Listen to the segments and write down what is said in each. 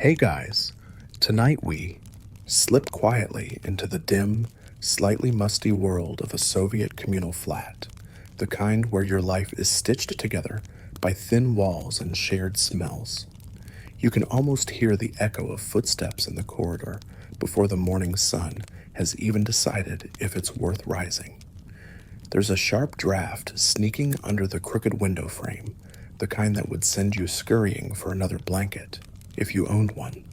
Hey guys, tonight we slip quietly into the dim, slightly musty world of a Soviet communal flat, the kind where your life is stitched together by thin walls and shared smells. You can almost hear the echo of footsteps in the corridor before the morning sun has even decided if it's worth rising. There's a sharp draft sneaking under the crooked window frame, the kind that would send you scurrying for another blanket if you owned one.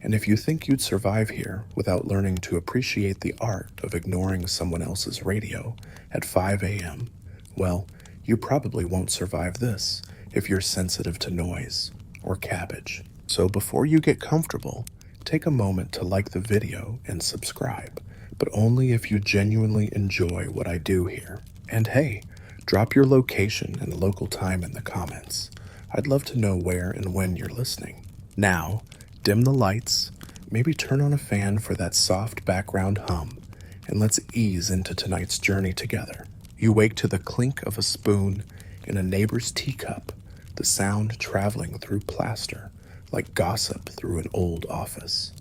And if you think you'd survive here without learning to appreciate the art of ignoring someone else's radio at 5 a.m., well, you probably won't survive this if you're sensitive to noise or cabbage. So before you get comfortable, take a moment to like the video and subscribe, but only if you genuinely enjoy what I do here. And hey, drop your location and local time in the comments. I'd love to know where and when you're listening. Now, dim the lights, maybe turn on a fan for that soft background hum, and let's ease into tonight's journey together. You wake to the clink of a spoon in a neighbor's teacup, the sound traveling through plaster like gossip through an old office.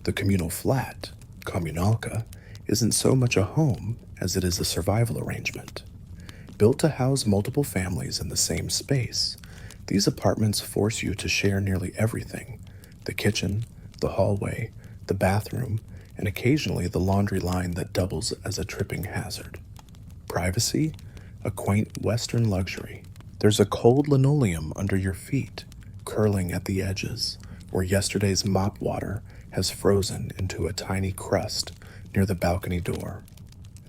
The communal flat, communalka, isn't so much a home as it is a survival arrangement. Built to house multiple families in the same space, these apartments force you to share nearly everything: the kitchen, the hallway, the bathroom, and occasionally the laundry line that doubles as a tripping hazard. Privacy? A quaint Western luxury. There's a cold linoleum under your feet, curling at the edges, where yesterday's mop water has frozen into a tiny crust near the balcony door.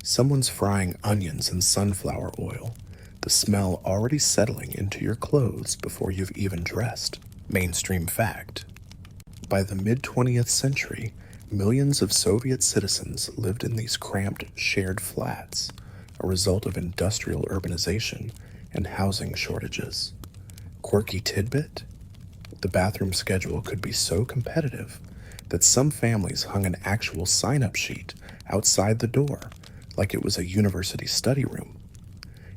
Someone's frying onions in sunflower oil, the smell already settling into your clothes before you've even dressed. Mainstream fact. By the mid-20th century, millions of Soviet citizens lived in these cramped, shared flats, a result of industrial urbanization and housing shortages. Quirky tidbit? The bathroom schedule could be so competitive that some families hung an actual sign-up sheet outside the door, like it was a university study room.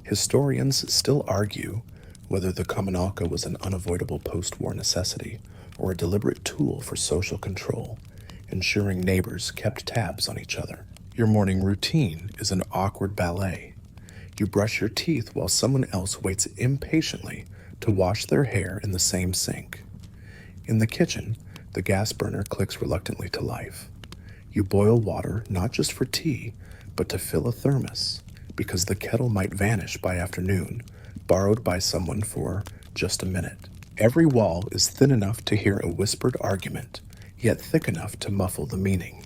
Historians still argue whether the communalka was an unavoidable post-war necessity or a deliberate tool for social control, ensuring neighbors kept tabs on each other. Your morning routine is an awkward ballet. You brush your teeth while someone else waits impatiently to wash their hair in the same sink. In the kitchen, the gas burner clicks reluctantly to life. You boil water not just for tea, but to fill a thermos, because the kettle might vanish by afternoon, borrowed by someone for just a minute. Every wall is thin enough to hear a whispered argument, yet thick enough to muffle the meaning.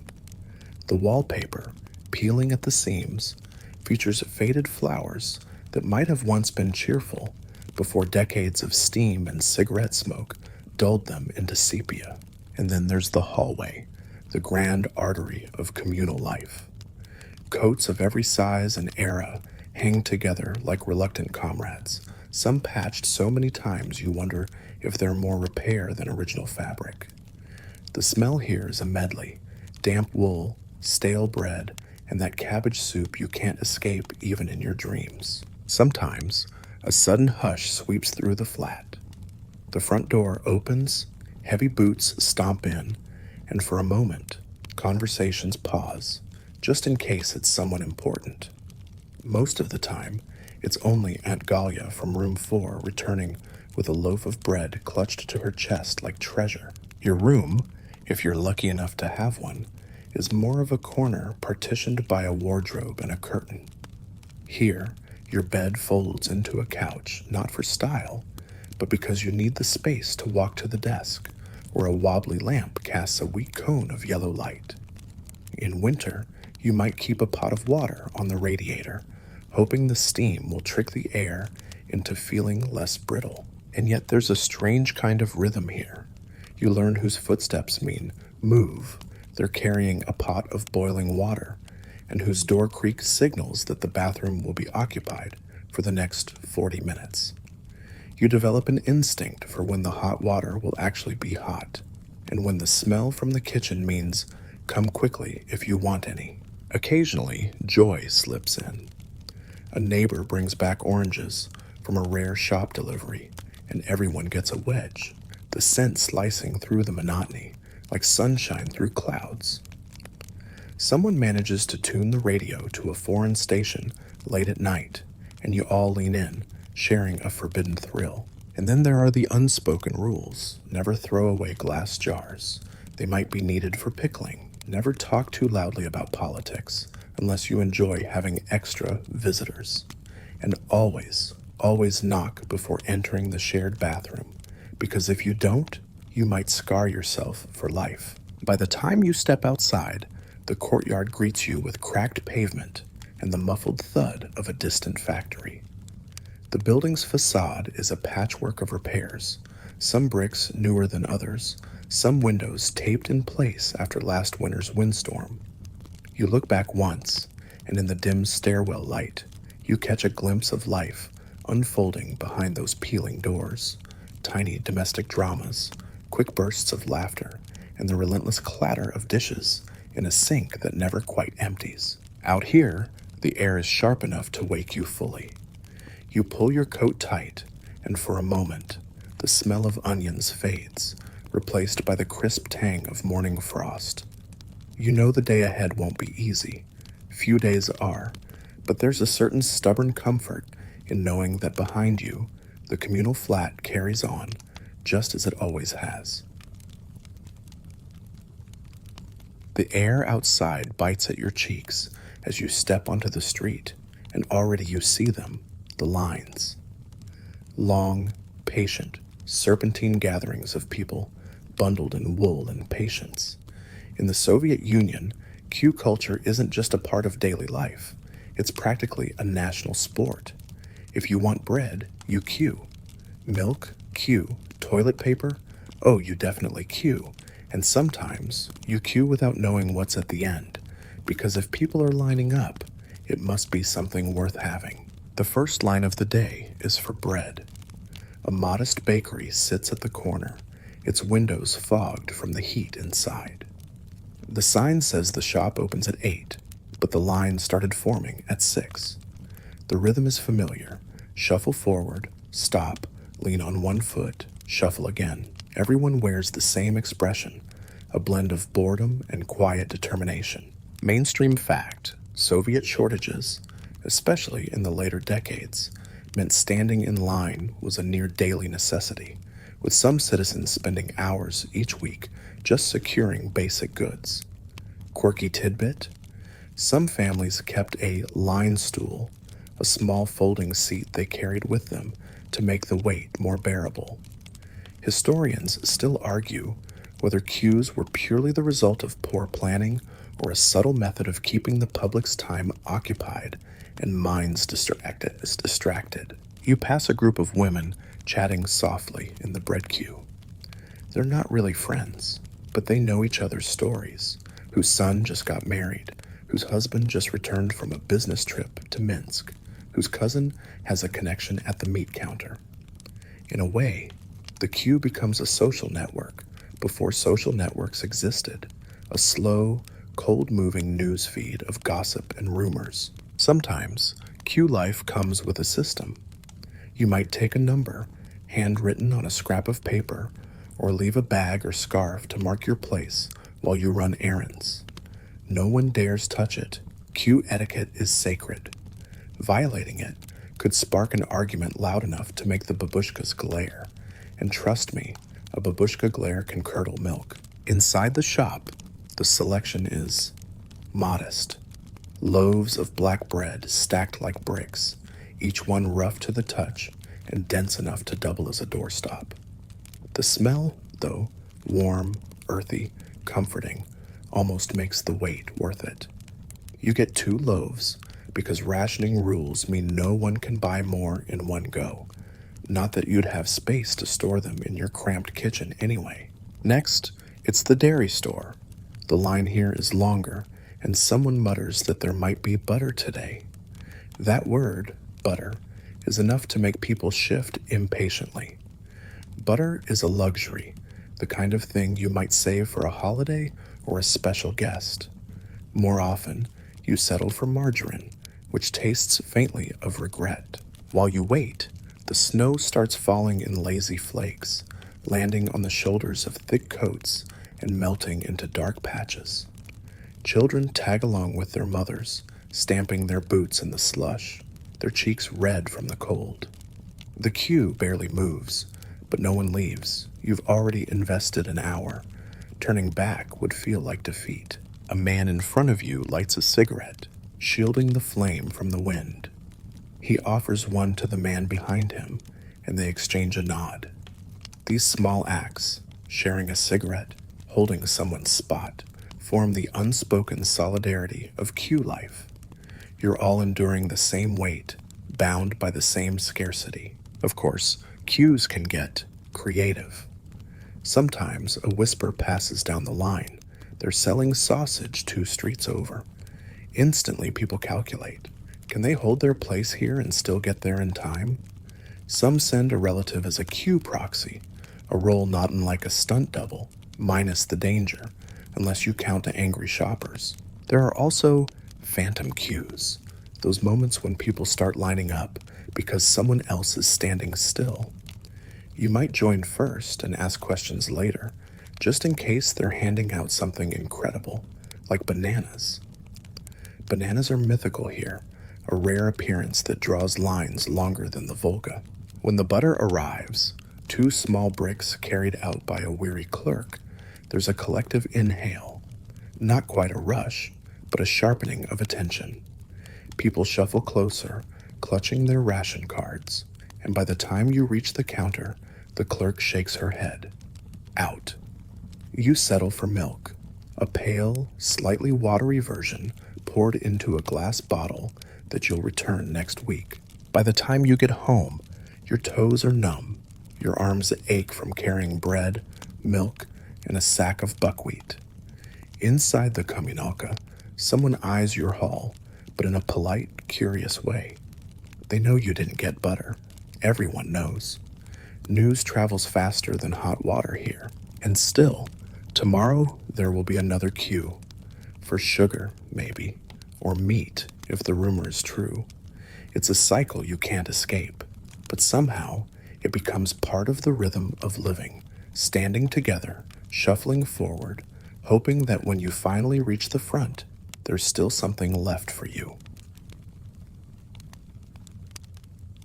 The wallpaper, peeling at the seams, features faded flowers that might have once been cheerful before decades of steam and cigarette smoke dulled them into sepia. And then there's the hallway, the grand artery of communal life. Coats of every size and era hang together like reluctant comrades, some patched so many times you wonder if they're more repair than original fabric. The smell here is a medley: damp wool, stale bread, and that cabbage soup you can't escape even in your dreams. Sometimes, a sudden hush sweeps through the flat. The front door opens, heavy boots stomp in, and for a moment, conversations pause, just in case it's someone important. Most of the time, it's only Aunt Galia from room 4 returning with a loaf of bread clutched to her chest like treasure. Your room, if you're lucky enough to have one, is more of a corner partitioned by a wardrobe and a curtain. Here, your bed folds into a couch, not for style, but because you need the space to walk to the desk, where a wobbly lamp casts a weak cone of yellow light. In winter, you might keep a pot of water on the radiator, hoping the steam will trick the air into feeling less brittle. And yet there's a strange kind of rhythm here. You learn whose footsteps mean move, they're carrying a pot of boiling water, and whose door creak signals that the bathroom will be occupied for the next 40 minutes. You develop an instinct for when the hot water will actually be hot, and when the smell from the kitchen means come quickly if you want any. Occasionally, joy slips in. A neighbor brings back oranges from a rare shop delivery, and everyone gets a wedge, the the scent slicing through the monotony like sunshine through clouds. Someone manages to tune the radio to a foreign station late at night, and you all lean in, sharing a forbidden thrill. And then there are the unspoken rules. Never throw away glass jars. They might be needed for pickling. Never talk too loudly about politics unless you enjoy having extra visitors. And always, always knock before entering the shared bathroom, because if you don't, you might scar yourself for life. By the time you step outside, the courtyard greets you with cracked pavement and the muffled thud of a distant factory. The building's facade is a patchwork of repairs, some bricks newer than others, some windows taped in place after last winter's windstorm. You look back once, and in the dim stairwell light, you catch a glimpse of life unfolding behind those peeling doors. Tiny domestic dramas, quick bursts of laughter, and the relentless clatter of dishes in a sink that never quite empties. Out here, the air is sharp enough to wake you fully. You pull your coat tight, and for a moment, the smell of onions fades, replaced by the crisp tang of morning frost. You know the day ahead won't be easy. Few days are, but there's a certain stubborn comfort in knowing that behind you, the communal flat carries on just as it always has. The air outside bites at your cheeks as you step onto the street, and already you see them, the lines. Long, patient, serpentine gatherings of people bundled in wool and patience. In the Soviet Union, queue culture isn't just a part of daily life. It's practically a national sport. If you want bread, you queue. Milk, queue. Toilet paper? Oh, you definitely queue. And sometimes you queue without knowing what's at the end, because if people are lining up, it must be something worth having. The first line of the day is for bread. A modest bakery sits at the corner, its windows fogged from the heat inside. The sign says the shop opens at 8, but the line started forming at 6. The rhythm is familiar. Shuffle forward, stop, lean on one foot, shuffle again. Everyone wears the same expression, a blend of boredom and quiet determination. Mainstream fact, Soviet shortages, especially in the later decades, meant standing in line was a near daily necessity, with some citizens spending hours each week just securing basic goods. Quirky tidbit? Some families kept a line stool, a small folding seat they carried with them to make the wait more bearable. Historians still argue whether queues were purely the result of poor planning or a subtle method of keeping the public's time occupied and minds distracted. You pass a group of women chatting softly in the bread queue. They're not really friends, but they know each other's stories, whose son just got married, whose husband just returned from a business trip to Minsk, whose cousin has a connection at the meat counter. In a way, the queue becomes a social network before social networks existed, a slow, cold-moving news feed of gossip and rumors. Sometimes, queue life comes with a system. You might take a number, handwritten on a scrap of paper, or leave a bag or scarf to mark your place while you run errands. No one dares touch it. Queue etiquette is sacred. Violating it could spark an argument loud enough to make the babushkas glare. And trust me, a babushka glare can curdle milk. Inside the shop, the selection is modest. Loaves of black bread stacked like bricks, each one rough to the touch and dense enough to double as a doorstop. The smell, though, warm, earthy, comforting, almost makes the wait worth it. You get 2 loaves because rationing rules mean no one can buy more in one go. Not that you'd have space to store them in your cramped kitchen anyway. Next, it's the dairy store. The line here is longer, and someone mutters that there might be butter today. That word, butter, is enough to make people shift impatiently. Butter is a luxury, the kind of thing you might save for a holiday or a special guest. More often, you settle for margarine, which tastes faintly of regret. While you wait, the snow starts falling in lazy flakes, landing on the shoulders of thick coats and melting into dark patches. Children tag along with their mothers, stamping their boots in the slush, their cheeks red from the cold. The queue barely moves, but no one leaves. You've already invested an hour. Turning back would feel like defeat. A man in front of you lights a cigarette, shielding the flame from the wind. He offers one to the man behind him, and they exchange a nod. These small acts, sharing a cigarette, holding someone's spot, form the unspoken solidarity of queue life. You're all enduring the same weight, bound by the same scarcity. Of course, queues can get creative. Sometimes a whisper passes down the line. They're selling sausage 2 streets over. Instantly, people calculate. Can they hold their place here and still get there in time? Some send a relative as a queue proxy, a role not unlike a stunt double, minus the danger, unless you count the angry shoppers. There are also phantom queues, those moments when people start lining up because someone else is standing still. You might join first and ask questions later, just in case they're handing out something incredible, like bananas. Bananas are mythical here, a rare appearance that draws lines longer than the Volga. When the butter arrives, 2 small bricks carried out by a weary clerk, there's a collective inhale. Not quite a rush, but a sharpening of attention. People shuffle closer, clutching their ration cards, and by the time you reach the counter, the clerk shakes her head. Out. You settle for milk, a pale, slightly watery version poured into a glass bottle that you'll return next week. By the time you get home, your toes are numb, your arms ache from carrying bread, milk, and a sack of buckwheat. Inside the communalka, someone eyes your haul, but in a polite, curious way. They know you didn't get butter. Everyone knows. News travels faster than hot water here. And still, tomorrow there will be another queue. For sugar, maybe. Or meat, if the rumor is true. It's a cycle you can't escape. But somehow, it becomes part of the rhythm of living, standing together, shuffling forward, hoping that when you finally reach the front, there's still something left for you.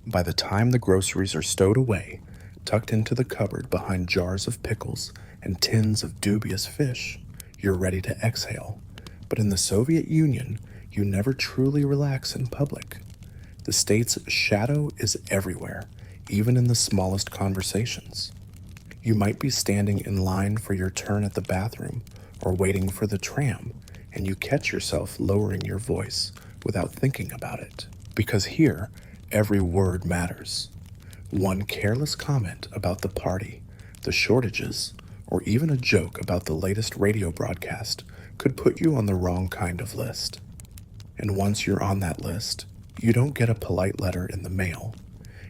By the time the groceries are stowed away, tucked into the cupboard behind jars of pickles and tins of dubious fish, you're ready to exhale. But in the Soviet Union, you never truly relax in public. The state's shadow is everywhere, even in the smallest conversations. You might be standing in line for your turn at the bathroom or waiting for the tram, and you catch yourself lowering your voice without thinking about it. Because here, every word matters. One careless comment about the party, the shortages, or even a joke about the latest radio broadcast could put you on the wrong kind of list. And once you're on that list, you don't get a polite letter in the mail.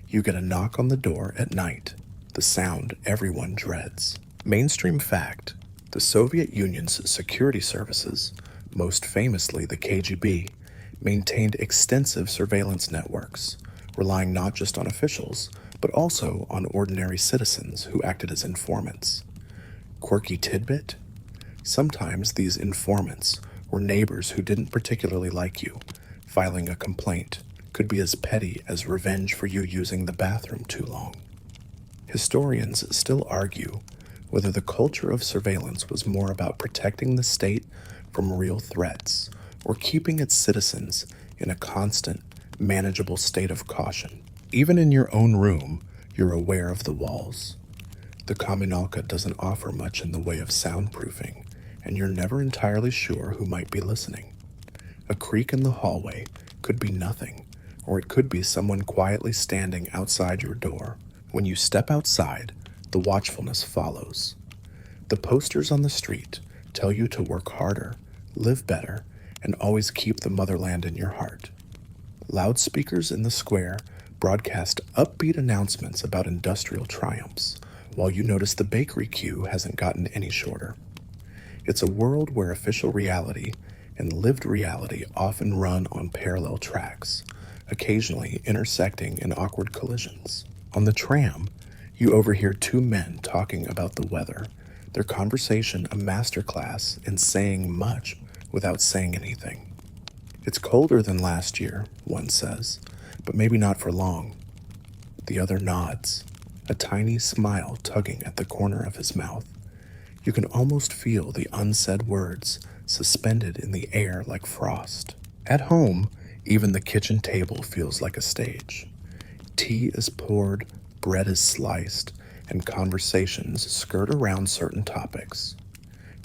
You get a knock on the door at night, the sound everyone dreads. Mainstream fact, the Soviet Union's security services, most famously the KGB, maintained extensive surveillance networks, relying not just on officials, but also on ordinary citizens who acted as informants. Quirky tidbit? Sometimes these informants were neighbors who didn't particularly like you. Filing a complaint could be as petty as revenge for you using the bathroom too long. Historians still argue whether the culture of surveillance was more about protecting the state from real threats or keeping its citizens in a constant, manageable state of caution. Even in your own room, you're aware of the walls. The communalka doesn't offer much in the way of soundproofing, and you're never entirely sure who might be listening. A creak in the hallway could be nothing, or it could be someone quietly standing outside your door. When you step outside, the watchfulness follows. The posters on the street tell you to work harder, live better, and always keep the motherland in your heart. Loudspeakers in the square broadcast upbeat announcements about industrial triumphs, while you notice the bakery queue hasn't gotten any shorter. It's a world where official reality and lived reality often run on parallel tracks, occasionally intersecting in awkward collisions. On the tram, You overhear two men talking about the weather, their conversation a masterclass in saying much without saying anything. It's colder than last year, one says, but maybe not for long. The other nods, a tiny smile tugging at the corner of his mouth. You can almost feel the unsaid words suspended in the air like frost. At home, even the kitchen table feels like a stage. Tea is poured, bread is sliced, and conversations skirt around certain topics.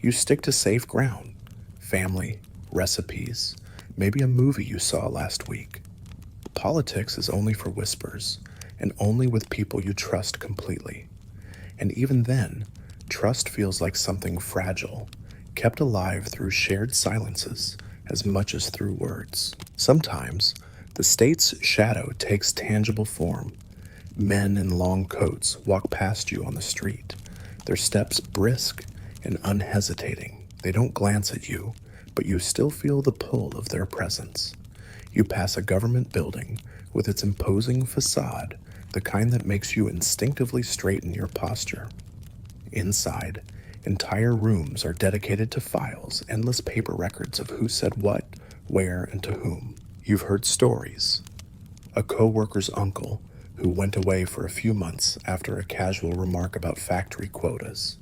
You stick to safe ground: family, recipes, maybe a movie you saw last week. Politics is only for whispers, and only with people you trust completely. And even then, trust feels like something fragile, kept alive through shared silences as much as through words. Sometimes, the state's shadow takes tangible form. Men in long coats walk past you on the street, their steps brisk and unhesitating. They don't glance at you, but you still feel the pull of their presence. You pass a government building with its imposing facade, the kind that makes you instinctively straighten your posture. Inside, entire rooms are dedicated to files, endless paper records of who said what, where, and to whom. You've heard stories. A co-worker's uncle who went away for a few months after a casual remark about factory quotas.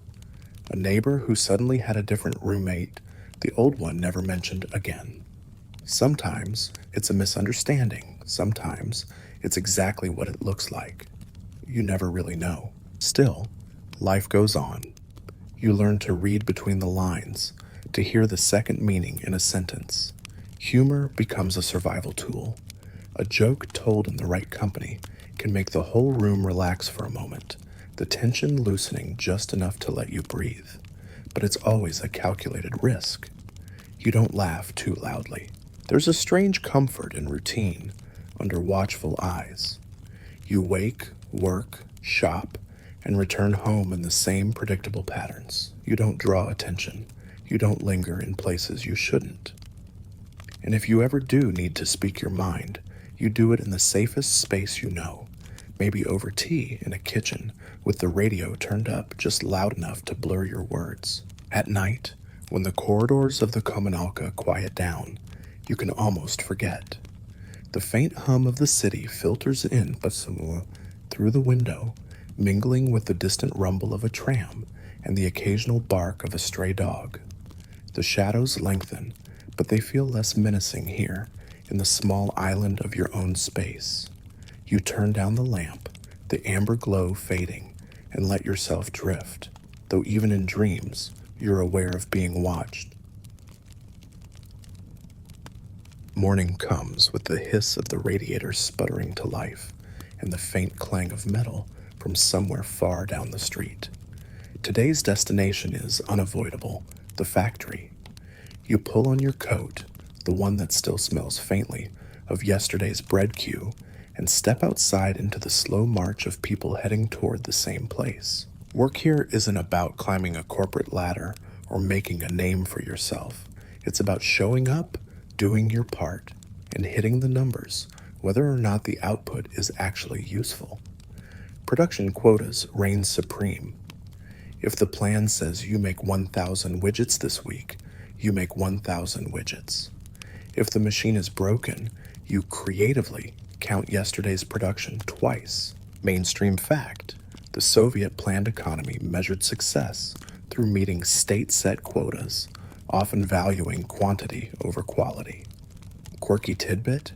A neighbor who suddenly had a different roommate, the old one never mentioned again. Sometimes it's a misunderstanding. Sometimes it's exactly what it looks like. You never really know. Still, life goes on. You learn to read between the lines, to hear the second meaning in a sentence. Humor becomes a survival tool. A joke told in the right company can make the whole room relax for a moment, the tension loosening just enough to let you breathe. But it's always a calculated risk. You don't laugh too loudly. There's a strange comfort in routine, under watchful eyes. You wake, work, shop, and return home in the same predictable patterns. You don't draw attention. You don't linger in places you shouldn't. And if you ever do need to speak your mind, you do it in the safest space you know, maybe over tea in a kitchen with the radio turned up just loud enough to blur your words. At night, when the corridors of the communalka quiet down, you can almost forget. The faint hum of the city filters in through the window, mingling with the distant rumble of a tram and the occasional bark of a stray dog. The shadows lengthen, but they feel less menacing here, in the small island of your own space. You turn down the lamp, the amber glow fading, and let yourself drift, though even in dreams, you're aware of being watched. Morning comes with the hiss of the radiator sputtering to life, and the faint clang of metal from somewhere far down the street. Today's destination is unavoidable, the factory. You pull on your coat, the one that still smells faintly of yesterday's bread queue, and step outside into the slow march of people heading toward the same place. Work here isn't about climbing a corporate ladder or making a name for yourself. It's about showing up, doing your part, and hitting the numbers, whether or not the output is actually useful. Production quotas reign supreme. If the plan says you make 1,000 widgets this week, you make 1,000 widgets. If the machine is broken, you creatively count yesterday's production twice. Mainstream fact: the Soviet planned economy measured success through meeting state-set quotas, often valuing quantity over quality. Quirky tidbit: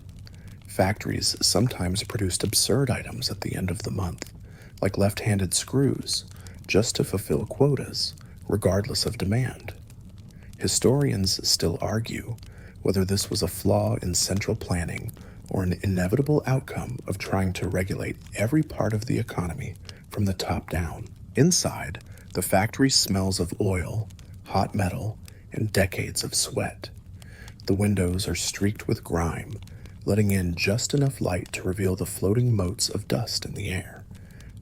factories sometimes produced absurd items at the end of the month, like left-handed screws, just to fulfill quotas, regardless of demand. Historians still argue whether this was a flaw in central planning or an inevitable outcome of trying to regulate every part of the economy from the top down. Inside, the factory smells of oil, hot metal, and decades of sweat. The windows are streaked with grime, letting in just enough light to reveal the floating motes of dust in the air.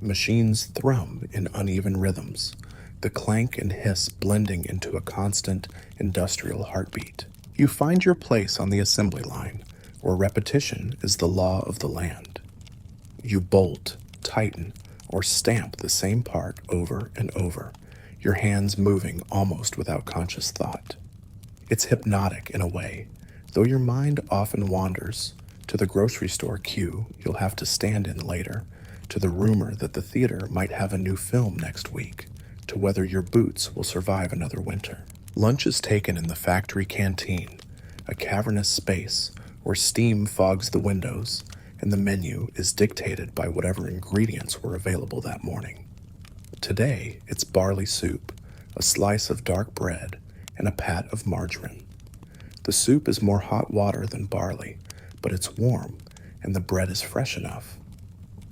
Machines thrum in uneven rhythms, the clank and hiss blending into a constant industrial heartbeat. You find your place on the assembly line, where repetition is the law of the land. You bolt, tighten, or stamp the same part over and over, your hands moving almost without conscious thought. It's hypnotic in a way, though your mind often wanders to the grocery store queue you'll have to stand in later, to the rumor that the theater might have a new film next week, to whether your boots will survive another winter. Lunch is taken in the factory canteen, a cavernous space where steam fogs the windows, and the menu is dictated by whatever ingredients were available that morning. Today, it's barley soup, a slice of dark bread, and a pat of margarine. The soup is more hot water than barley, but it's warm, and the bread is fresh enough.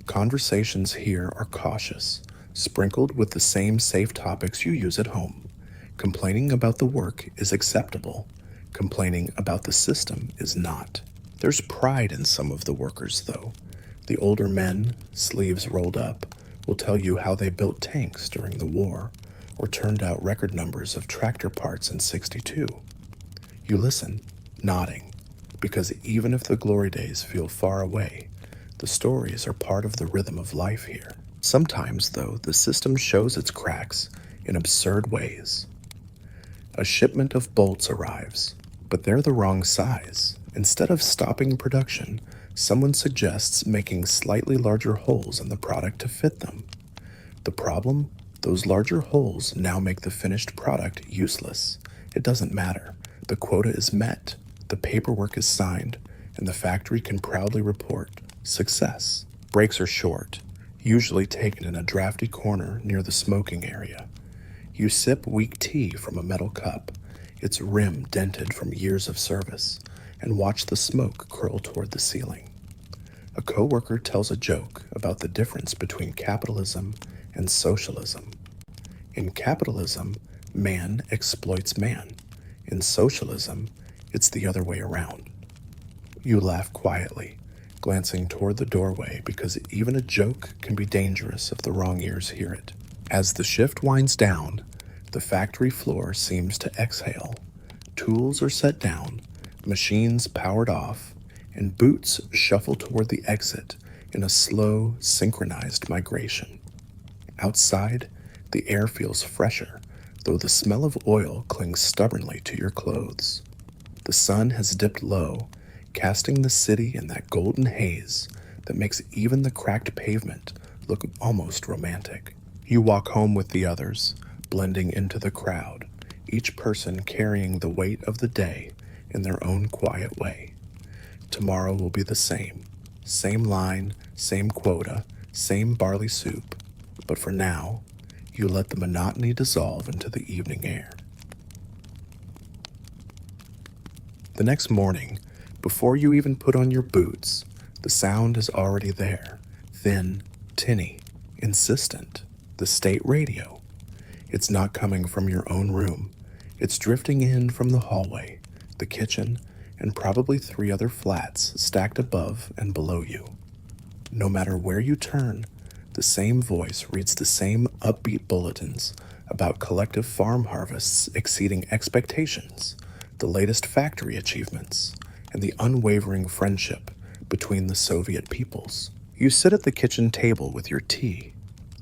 Conversations here are cautious, sprinkled with the same safe topics you use at home. Complaining about the work is acceptable. Complaining about the system is not. There's pride in some of the workers, though. The older men, sleeves rolled up, will tell you how they built tanks during the war, or turned out record numbers of tractor parts in '62. You listen, nodding, because even if the glory days feel far away, the stories are part of the rhythm of life here. Sometimes, though, the system shows its cracks in absurd ways. A shipment of bolts arrives, but they're the wrong size. Instead of stopping production, someone suggests making slightly larger holes in the product to fit them. The problem? Those larger holes now make the finished product useless. It doesn't matter. The quota is met, the paperwork is signed, and the factory can proudly report success. Breaks are short, usually taken in a drafty corner near the smoking area. You sip weak tea from a metal cup, its rim dented from years of service, and watch the smoke curl toward the ceiling. A coworker tells a joke about the difference between capitalism and socialism. In capitalism, man exploits man. In socialism, it's the other way around. You laugh quietly, glancing toward the doorway because even a joke can be dangerous if the wrong ears hear it. As the shift winds down, the factory floor seems to exhale. Tools are set down, machines powered off, and boots shuffle toward the exit in a slow, synchronized migration. Outside, the air feels fresher, though the smell of oil clings stubbornly to your clothes. The sun has dipped low, casting the city in that golden haze that makes even the cracked pavement look almost romantic. You walk home with the others, blending into the crowd, each person carrying the weight of the day in their own quiet way. Tomorrow will be the same. Same line, same quota, same barley soup. But for now, you let the monotony dissolve into the evening air. The next morning, before you even put on your boots, the sound is already there. Thin, tinny, insistent. The state radio. It's not coming from your own room. It's drifting in from the hallway, the kitchen, and probably 3 other flats stacked above and below you. No matter where you turn, the same voice reads the same upbeat bulletins about collective farm harvests exceeding expectations, the latest factory achievements, and the unwavering friendship between the Soviet peoples. You sit at the kitchen table with your tea,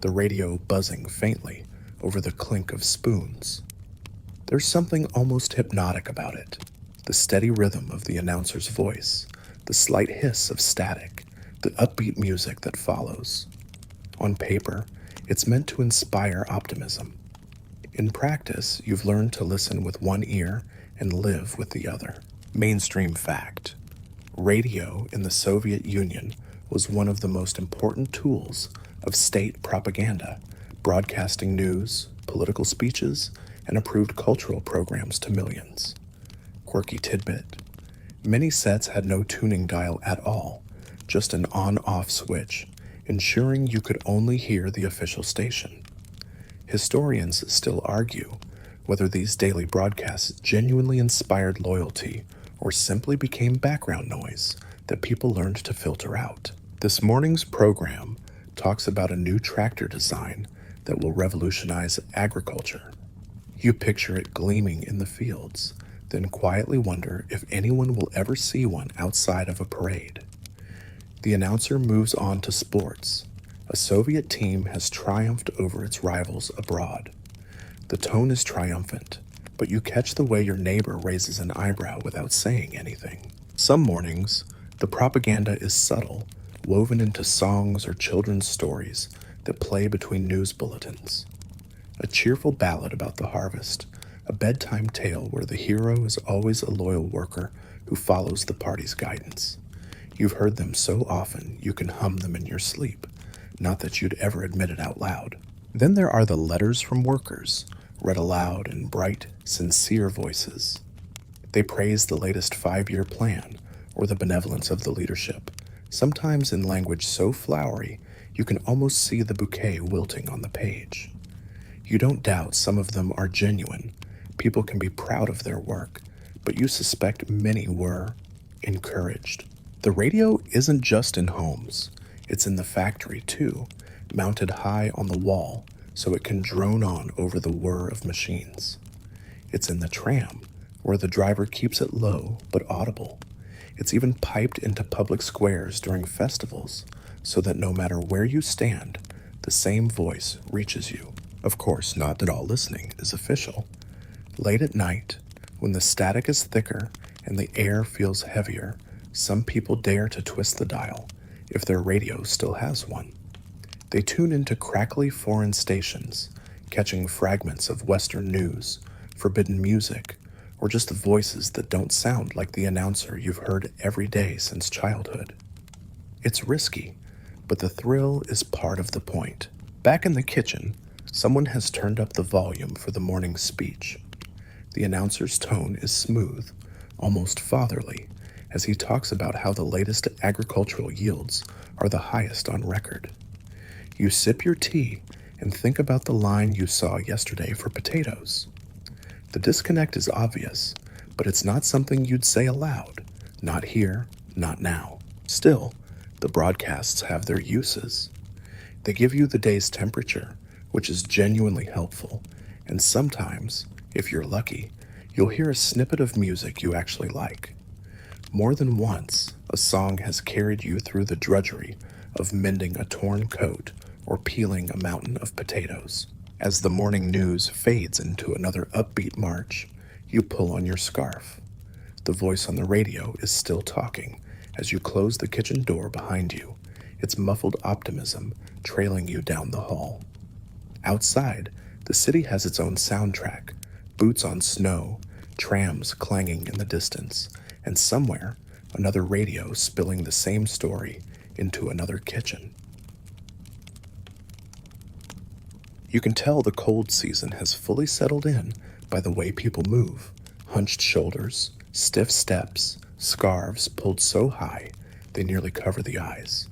the radio buzzing faintly over the clink of spoons. There's something almost hypnotic about it. The steady rhythm of the announcer's voice, the slight hiss of static, the upbeat music that follows. On paper, it's meant to inspire optimism. In practice, you've learned to listen with one ear and live with the other. Mainstream fact. Radio in the Soviet Union was one of the most important tools of state propaganda, broadcasting news, political speeches, and approved cultural programs to millions. Quirky tidbit. Many sets had no tuning dial at all, just an on-off switch, ensuring you could only hear the official station. Historians still argue whether these daily broadcasts genuinely inspired loyalty or simply became background noise that people learned to filter out. This morning's program talks about a new tractor design that will revolutionize agriculture. You picture it gleaming in the fields, then quietly wonder if anyone will ever see one outside of a parade. The announcer moves on to sports, A Soviet team has triumphed over its rivals abroad. The tone is triumphant, but you catch the way your neighbor raises an eyebrow without saying anything. Some mornings, the propaganda is subtle, woven into songs or children's stories that play between news bulletins. A cheerful ballad about the harvest, a bedtime tale where the hero is always a loyal worker who follows the party's guidance. You've heard them so often you can hum them in your sleep, not that you'd ever admit it out loud. Then there are the letters from workers, read aloud in bright, sincere voices. They praise the latest 5-year plan or the benevolence of the leadership, sometimes in language so flowery you can almost see the bouquet wilting on the page. You don't doubt some of them are genuine. People can be proud of their work, but you suspect many were encouraged. The radio isn't just in homes. It's in the factory, too, mounted high on the wall so it can drone on over the whir of machines. It's in the tram, where the driver keeps it low but audible. It's even piped into public squares during festivals so that no matter where you stand, the same voice reaches you. Of course, not that all listening is official. Late at night, when the static is thicker and the air feels heavier, some people dare to twist the dial, if their radio still has one. They tune into crackly foreign stations, catching fragments of Western news, forbidden music, or just voices that don't sound like the announcer you've heard every day since childhood. It's risky, but the thrill is part of the point. Back in the kitchen, someone has turned up the volume for the morning speech. The announcer's tone is smooth, almost fatherly, as he talks about how the latest agricultural yields are the highest on record. You sip your tea and think about the line you saw yesterday for potatoes. The disconnect is obvious, but it's not something you'd say aloud. Not here, not now. Still, the broadcasts have their uses. They give you the day's temperature, which is genuinely helpful, and sometimes, if you're lucky, you'll hear a snippet of music you actually like. More than once, a song has carried you through the drudgery of mending a torn coat or peeling a mountain of potatoes. As the morning news fades into another upbeat march, you pull on your scarf. The voice on the radio is still talking as you close the kitchen door behind you, its muffled optimism trailing you down the hall. Outside, the city has its own soundtrack, boots on snow, trams clanging in the distance, and somewhere, another radio spilling the same story into another kitchen. You can tell the cold season has fully settled in by the way people move. Hunched shoulders, stiff steps, scarves pulled so high they nearly cover the eyes.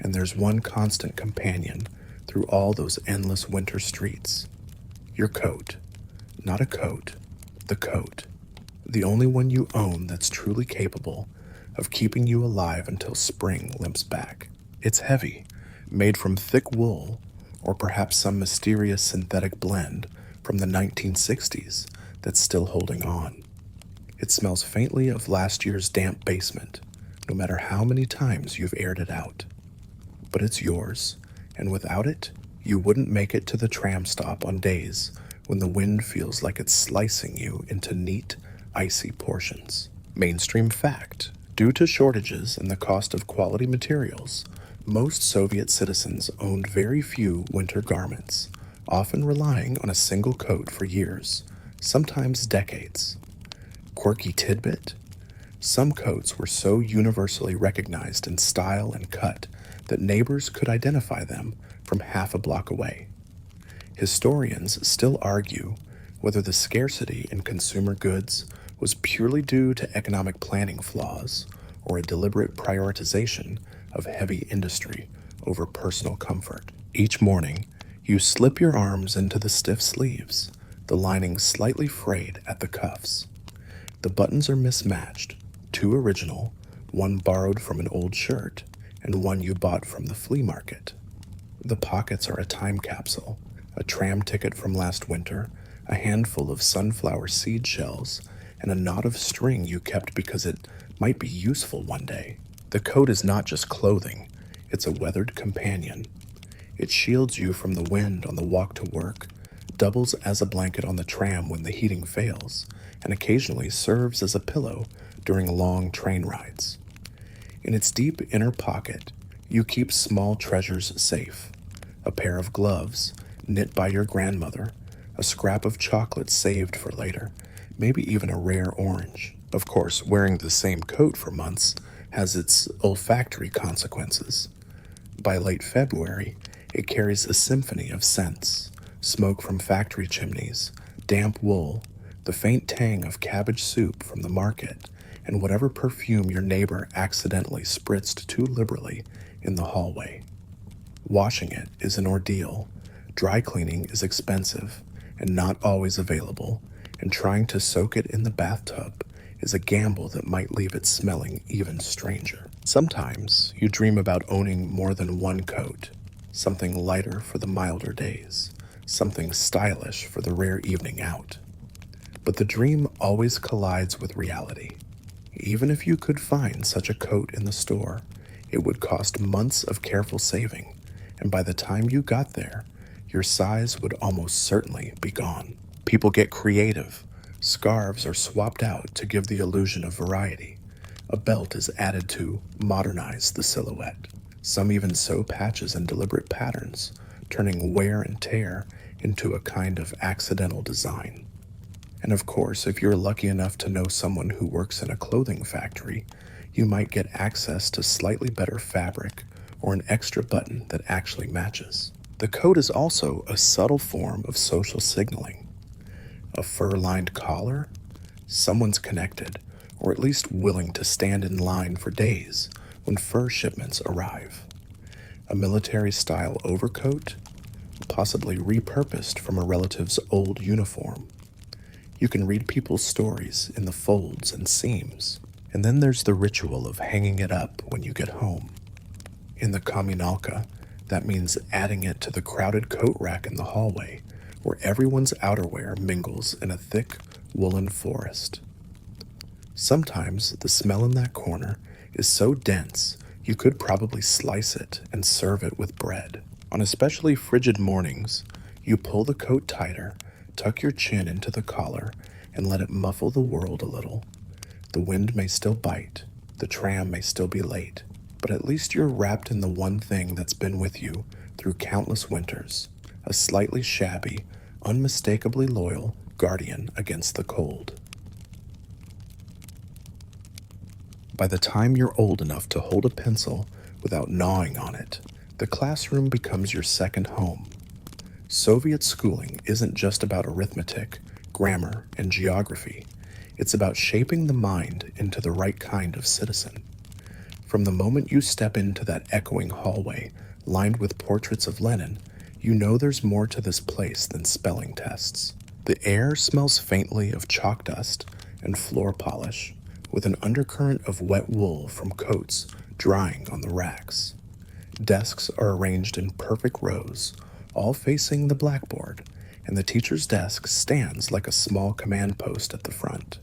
And there's one constant companion through all those endless winter streets. Your coat. Not a coat, the coat. The only one you own that's truly capable of keeping you alive until spring limps back. It's heavy, made from thick wool, or perhaps some mysterious synthetic blend from the 1960s that's still holding on. It smells faintly of last year's damp basement, no matter how many times you've aired it out. But it's yours, and without it, you wouldn't make it to the tram stop on days when the wind feels like it's slicing you into neat, icy portions. Mainstream fact: due to shortages and the cost of quality materials, most Soviet citizens owned very few winter garments, often relying on a single coat for years, sometimes decades. Quirky tidbit: some coats were so universally recognized in style and cut that neighbors could identify them from half a block away. Historians still argue whether the scarcity in consumer goods was purely due to economic planning flaws or a deliberate prioritization of heavy industry over personal comfort. Each morning, you slip your arms into the stiff sleeves, the lining slightly frayed at the cuffs. The buttons are mismatched, two original, one borrowed from an old shirt, and one you bought from the flea market. The pockets are a time capsule, a tram ticket from last winter, a handful of sunflower seed shells, and a knot of string you kept because it might be useful one day. The coat is not just clothing, it's a weathered companion, It shields you from the wind on the walk to work, doubles as a blanket on the tram when the heating fails, and occasionally serves as a pillow during long train rides. In its deep inner pocket, you keep small treasures safe: a pair of gloves, knit by your grandmother, a scrap of chocolate saved for later, maybe even a rare orange. Of course, wearing the same coat for months has its olfactory consequences. By late February, it carries a symphony of scents: smoke from factory chimneys, damp wool, the faint tang of cabbage soup from the market, and whatever perfume your neighbor accidentally spritzed too liberally in the hallway. Washing it is an ordeal. Dry cleaning is expensive and not always available, and trying to soak it in the bathtub is a gamble that might leave it smelling even stranger. Sometimes you dream about owning more than one coat, something lighter for the milder days, something stylish for the rare evening out. But the dream always collides with reality. Even if you could find such a coat in the store, it would cost months of careful saving, and by the time you got there, your size would almost certainly be gone. People get creative. Scarves are swapped out to give the illusion of variety. A belt is added to modernize the silhouette. Some even sew patches in deliberate patterns, turning wear and tear into a kind of accidental design. And of course, if you're lucky enough to know someone who works in a clothing factory, you might get access to slightly better fabric or an extra button that actually matches. The coat is also a subtle form of social signaling. A fur-lined collar? Someone's connected, or at least willing to stand in line for days when fur shipments arrive. A military-style overcoat? Possibly repurposed from a relative's old uniform. You can read people's stories in the folds and seams. And then there's the ritual of hanging it up when you get home. In the communalka, that means adding it to the crowded coat rack in the hallway, where everyone's outerwear mingles in a thick woolen forest. Sometimes the smell in that corner is so dense you could probably slice it and serve it with bread. On especially frigid mornings, you pull the coat tighter, tuck your chin into the collar, and let it muffle the world a little. The wind may still bite, the tram may still be late, but at least you're wrapped in the one thing that's been with you through countless winters: a slightly shabby, unmistakably loyal guardian against the cold. By the time you're old enough to hold a pencil without gnawing on it, the classroom becomes your second home. Soviet schooling isn't just about arithmetic, grammar, and geography. It's about shaping the mind into the right kind of citizen. From the moment you step into that echoing hallway lined with portraits of Lenin, you know there's more to this place than spelling tests. The air smells faintly of chalk dust and floor polish, with an undercurrent of wet wool from coats drying on the racks. Desks are arranged in perfect rows, all facing the blackboard, and the teacher's desk stands like a small command post at the front.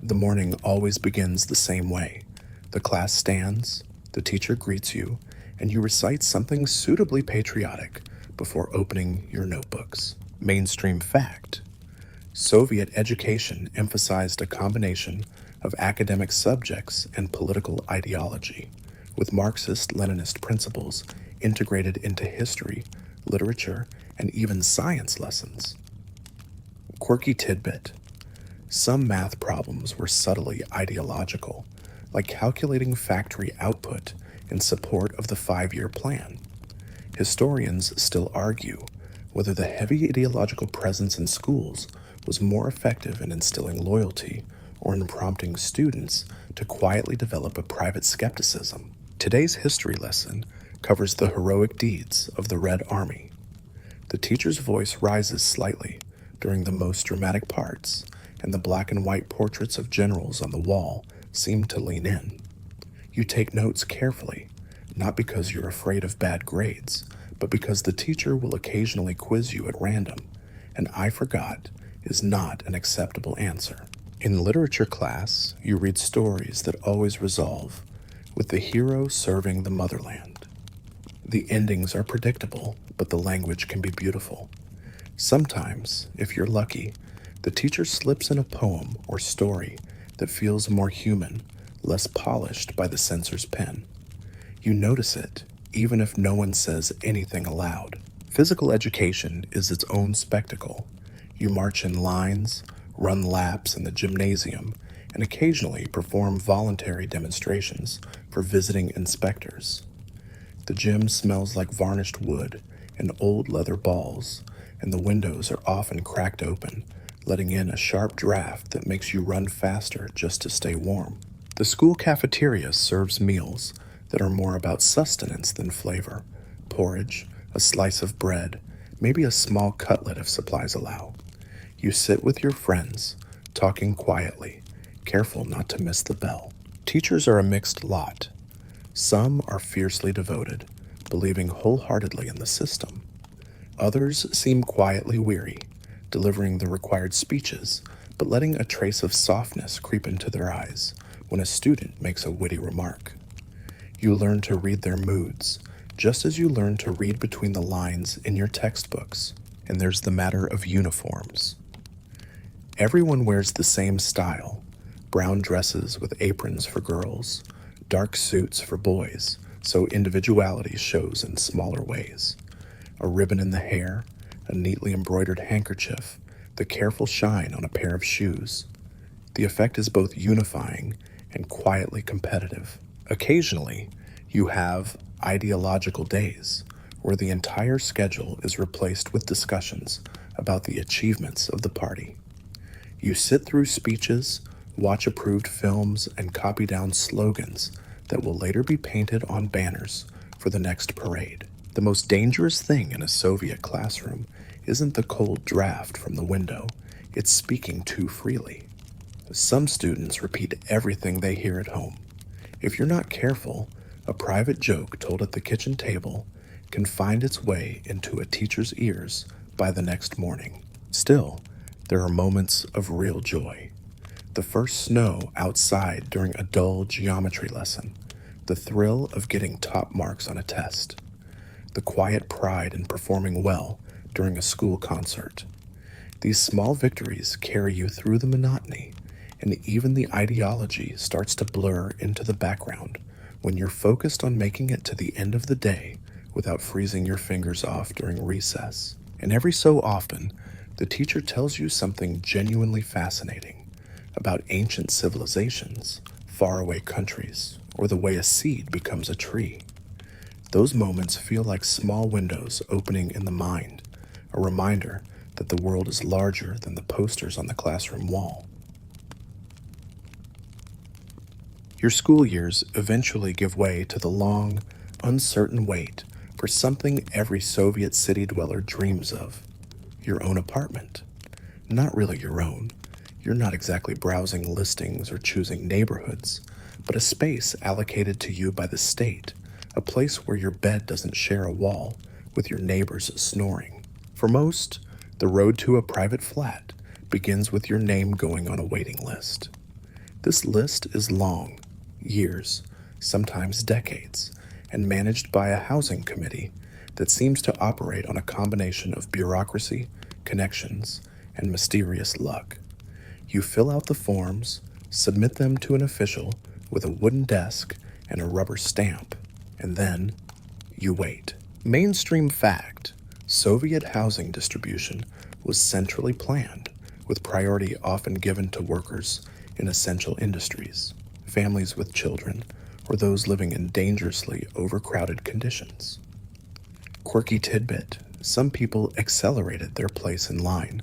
The morning always begins the same way. The class stands, the teacher greets you, and you recite something suitably patriotic before opening your notebooks. Mainstream fact: Soviet education emphasized a combination of academic subjects and political ideology, with Marxist-Leninist principles integrated into history, literature, and even science lessons. Quirky tidbit: some math problems were subtly ideological, like calculating factory output in support of the 5-year plan. Historians still argue whether the heavy ideological presence in schools was more effective in instilling loyalty or in prompting students to quietly develop a private skepticism. Today's history lesson covers the heroic deeds of the Red Army. The teacher's voice rises slightly during the most dramatic parts, and the black and white portraits of generals on the wall seem to lean in. You take notes carefully, not because you're afraid of bad grades, but because the teacher will occasionally quiz you at random, and "I forgot" is not an acceptable answer. In literature class, you read stories that always resolve, with the hero serving the motherland. The endings are predictable, but the language can be beautiful. Sometimes, if you're lucky, the teacher slips in a poem or story that feels more human, less polished by the censor's pen. You notice it, even if no one says anything aloud. Physical education is its own spectacle. You march in lines, run laps in the gymnasium, and occasionally perform voluntary demonstrations for visiting inspectors. The gym smells like varnished wood and old leather balls, and the windows are often cracked open, letting in a sharp draft that makes you run faster just to stay warm. The school cafeteria serves meals that are more about sustenance than flavor: porridge, a slice of bread, maybe a small cutlet if supplies allow. You sit with your friends, talking quietly, careful not to miss the bell. Teachers are a mixed lot. Some are fiercely devoted, believing wholeheartedly in the system. Others seem quietly weary, delivering the required speeches, but letting a trace of softness creep into their eyes when a student makes a witty remark. You learn to read their moods, just as you learn to read between the lines in your textbooks. And there's the matter of uniforms. Everyone wears the same style: brown dresses with aprons for girls, dark suits for boys, so individuality shows in smaller ways. A ribbon in the hair, a neatly embroidered handkerchief, the careful shine on a pair of shoes. The effect is both unifying and quietly competitive. Occasionally, you have ideological days, where the entire schedule is replaced with discussions about the achievements of the party. You sit through speeches, watch approved films, and copy down slogans that will later be painted on banners for the next parade. The most dangerous thing in a Soviet classroom isn't the cold draft from the window, it's speaking too freely. Some students repeat everything they hear at home. If you're not careful, a private joke told at the kitchen table can find its way into a teacher's ears by the next morning. Still, there are moments of real joy. The first snow outside during a dull geometry lesson, the thrill of getting top marks on a test, the quiet pride in performing well during a school concert. These small victories carry you through the monotony, and even the ideology starts to blur into the background when you're focused on making it to the end of the day without freezing your fingers off during recess. And every so often, the teacher tells you something genuinely fascinating about ancient civilizations, faraway countries, or the way a seed becomes a tree. Those moments feel like small windows opening in the mind, a reminder that the world is larger than the posters on the classroom wall. Your school years eventually give way to the long, uncertain wait for something every Soviet city dweller dreams of: your own apartment. Not really your own. You're not exactly browsing listings or choosing neighborhoods, but a space allocated to you by the state, a place where your bed doesn't share a wall with your neighbors snoring. For most, the road to a private flat begins with your name going on a waiting list. This list is long, years, sometimes decades, and managed by a housing committee that seems to operate on a combination of bureaucracy, connections, and mysterious luck. You fill out the forms, submit them to an official with a wooden desk and a rubber stamp, and then you wait. Mainstream fact: Soviet housing distribution was centrally planned, with priority often given to workers in essential industries, families with children, or those living in dangerously overcrowded conditions. Quirky tidbit: some people accelerated their place in line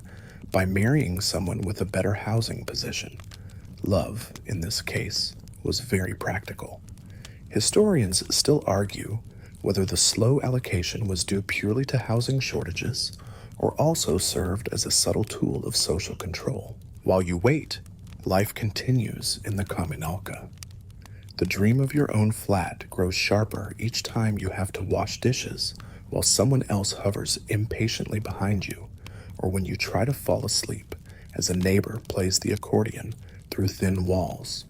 by marrying someone with a better housing position. Love, in this case, was very practical. Historians still argue whether the slow allocation was due purely to housing shortages or also served as a subtle tool of social control. While you wait, life continues in the communalka. The dream of your own flat grows sharper each time you have to wash dishes while someone else hovers impatiently behind you, or when you try to fall asleep as a neighbor plays the accordion through thin walls.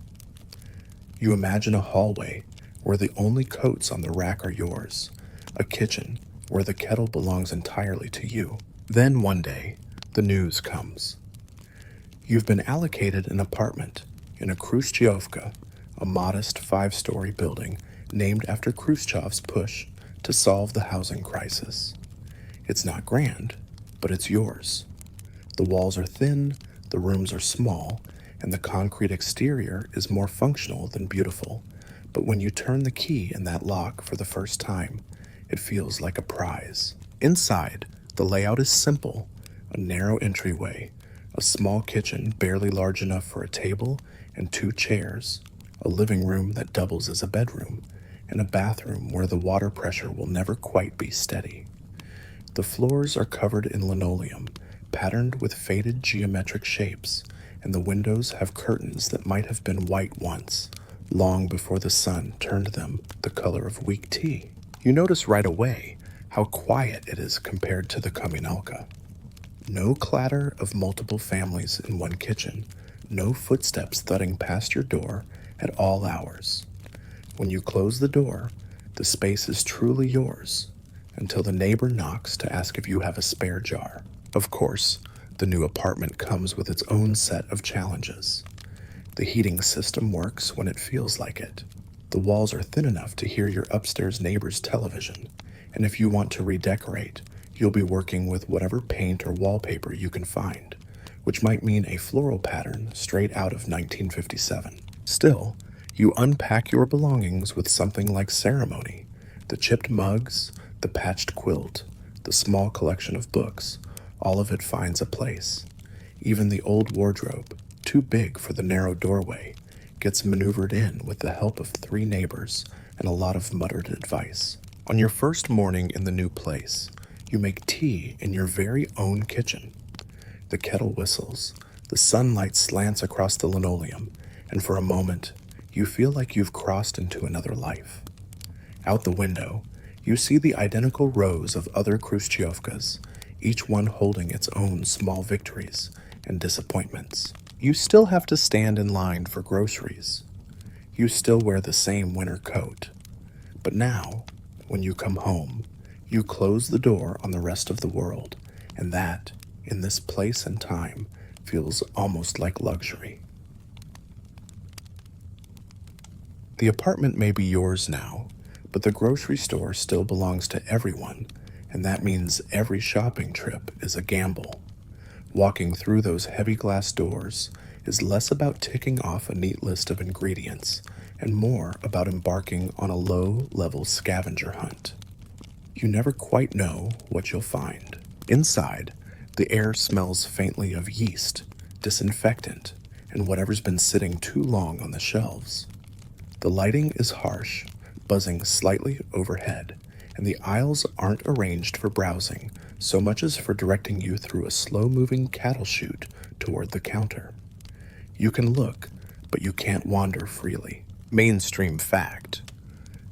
You imagine a hallway where the only coats on the rack are yours, a kitchen where the kettle belongs entirely to you. Then one day, the news comes. You've been allocated an apartment in a Khrushchevka, a modest 5-story building named after Khrushchev's push to solve the housing crisis. It's not grand, but it's yours. The walls are thin, the rooms are small, and the concrete exterior is more functional than beautiful. But when you turn the key in that lock for the first time, it feels like a prize. Inside, the layout is simple: a narrow entryway, a small kitchen barely large enough for a table and 2 chairs, a living room that doubles as a bedroom, and a bathroom where the water pressure will never quite be steady. The floors are covered in linoleum, patterned with faded geometric shapes, and the windows have curtains that might have been white once, long before the sun turned them the color of weak tea. You notice right away how quiet it is compared to the communalka. No clatter of multiple families in one kitchen, no footsteps thudding past your door at all hours. When you close the door, the space is truly yours, until the neighbor knocks to ask if you have a spare jar. Of course, the new apartment comes with its own set of challenges. The heating system works when it feels like it. The walls are thin enough to hear your upstairs neighbor's television, and if you want to redecorate, you'll be working with whatever paint or wallpaper you can find, which might mean a floral pattern straight out of 1957. Still, you unpack your belongings with something like ceremony: the chipped mugs, the patched quilt, the small collection of books. All of it finds a place. Even the old wardrobe, too big for the narrow doorway, gets maneuvered in with the help of 3 neighbors and a lot of muttered advice. On your first morning in the new place, you make tea in your very own kitchen. The kettle whistles, the sunlight slants across the linoleum, and for a moment, you feel like you've crossed into another life. Out the window, you see the identical rows of other Khrushchevkas, each one holding its own small victories and disappointments. You still have to stand in line for groceries. You still wear the same winter coat. But now, when you come home, you close the door on the rest of the world, and that, in this place and time, feels almost like luxury. The apartment may be yours now, but the grocery store still belongs to everyone, and that means every shopping trip is a gamble. Walking through those heavy glass doors is less about ticking off a neat list of ingredients and more about embarking on a low-level scavenger hunt. You never quite know what you'll find. Inside, the air smells faintly of yeast, disinfectant, and whatever's been sitting too long on the shelves. The lighting is harsh, buzzing slightly overhead, and the aisles aren't arranged for browsing so much as for directing you through a slow-moving cattle chute toward the counter. You can look, but you can't wander freely. Mainstream fact: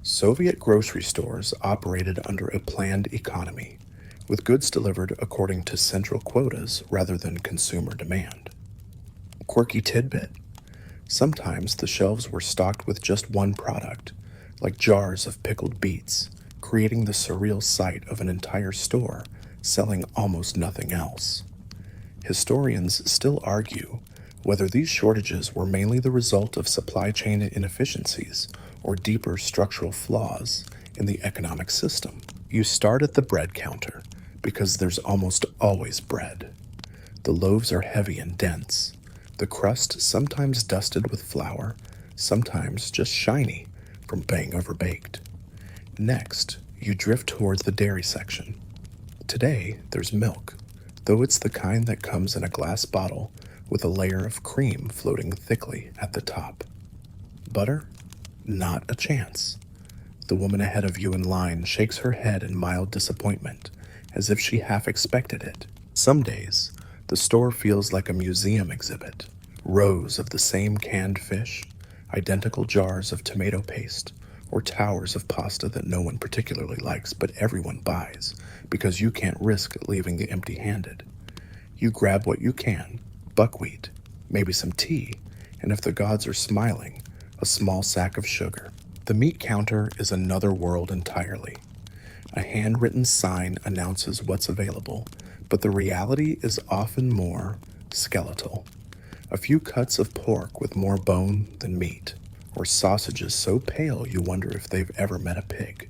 Soviet grocery stores operated under a planned economy, with goods delivered according to central quotas rather than consumer demand. Quirky tidbit: sometimes the shelves were stocked with just one product, like jars of pickled beets, creating the surreal sight of an entire store selling almost nothing else. Historians still argue whether these shortages were mainly the result of supply chain inefficiencies or deeper structural flaws in the economic system. You start at the bread counter because there's almost always bread. The loaves are heavy and dense, the crust sometimes dusted with flour, sometimes just shiny from being overbaked. Next, you drift towards the dairy section. Today, there's milk, though it's the kind that comes in a glass bottle with a layer of cream floating thickly at the top. Butter? Not a chance. The woman ahead of you in line shakes her head in mild disappointment, as if she half expected it. Some days, the store feels like a museum exhibit. Rows of the same canned fish, identical jars of tomato paste, or towers of pasta that no one particularly likes but everyone buys because you can't risk leaving it empty-handed. You grab what you can: buckwheat, maybe some tea, and if the gods are smiling, a small sack of sugar. The meat counter is another world entirely. A handwritten sign announces what's available, but the reality is often more skeletal. A few cuts of pork with more bone than meat, or sausages so pale you wonder if they've ever met a pig.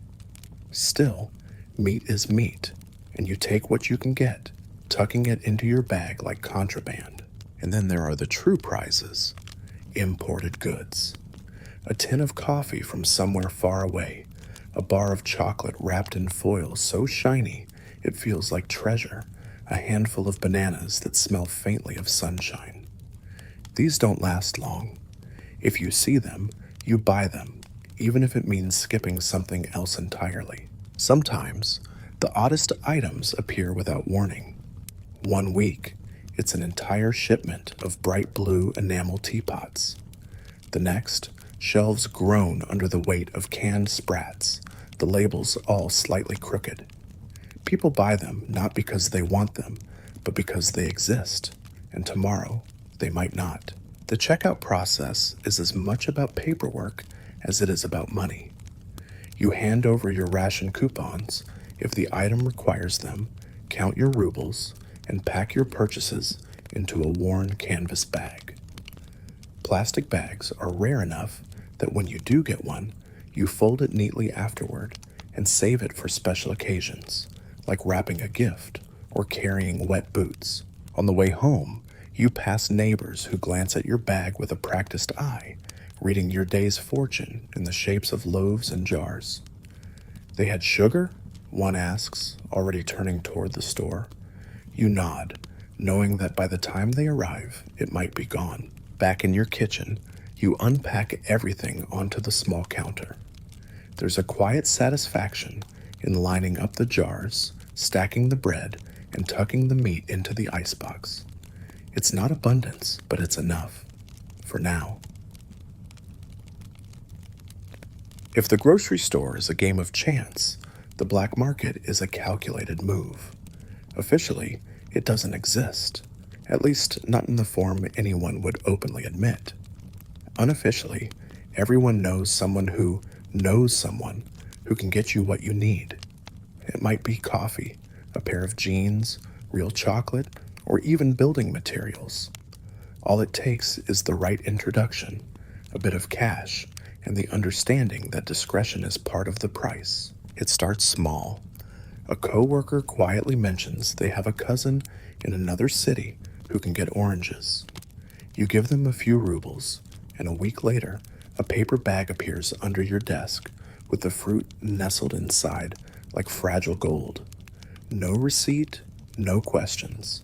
Still, meat is meat, and you take what you can get, tucking it into your bag like contraband. And then there are the true prizes: imported goods. A tin of coffee from somewhere far away, a bar of chocolate wrapped in foil so shiny it feels like treasure, a handful of bananas that smell faintly of sunshine. These don't last long. If you see them, you buy them, even if it means skipping something else entirely. Sometimes, the oddest items appear without warning. One week, it's an entire shipment of bright blue enamel teapots. The next, shelves groan under the weight of canned sprats, the labels all slightly crooked. People buy them not because they want them, but because they exist, and tomorrow they might not. The checkout process is as much about paperwork as it is about money. You hand over your ration coupons if the item requires them, count your rubles, and pack your purchases into a worn canvas bag. Plastic bags are rare enough that when you do get one, you fold it neatly afterward and save it for special occasions, like wrapping a gift or carrying wet boots. On the way home, you pass neighbors who glance at your bag with a practiced eye, reading your day's fortune in the shapes of loaves and jars. "They had sugar?" one asks, already turning toward the store. You nod, knowing that by the time they arrive, it might be gone. Back in your kitchen, you unpack everything onto the small counter. There's a quiet satisfaction in lining up the jars, stacking the bread, and tucking the meat into the icebox. It's not abundance, but it's enough. For now. If the grocery store is a game of chance, the black market is a calculated move. Officially, it doesn't exist, at least not in the form anyone would openly admit. Unofficially, everyone knows someone who knows someone who can get you what you need. It might be coffee, a pair of jeans, real chocolate, or even building materials. All it takes is the right introduction, a bit of cash, and the understanding that discretion is part of the price. It starts small. A coworker quietly mentions they have a cousin in another city who can get oranges. You give them a few rubles, and a week later, a paper bag appears under your desk with the fruit nestled inside like fragile gold. No receipt, no questions,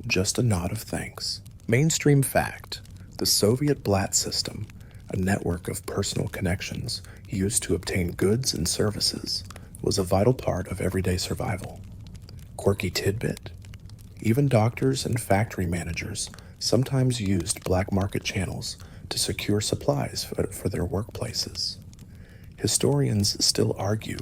just a nod of thanks. Mainstream fact: the Soviet Blatt system, a network of personal connections used to obtain goods and services, was a vital part of everyday survival. Quirky tidbit: even doctors and factory managers sometimes used black market channels to secure supplies for their workplaces. Historians still argue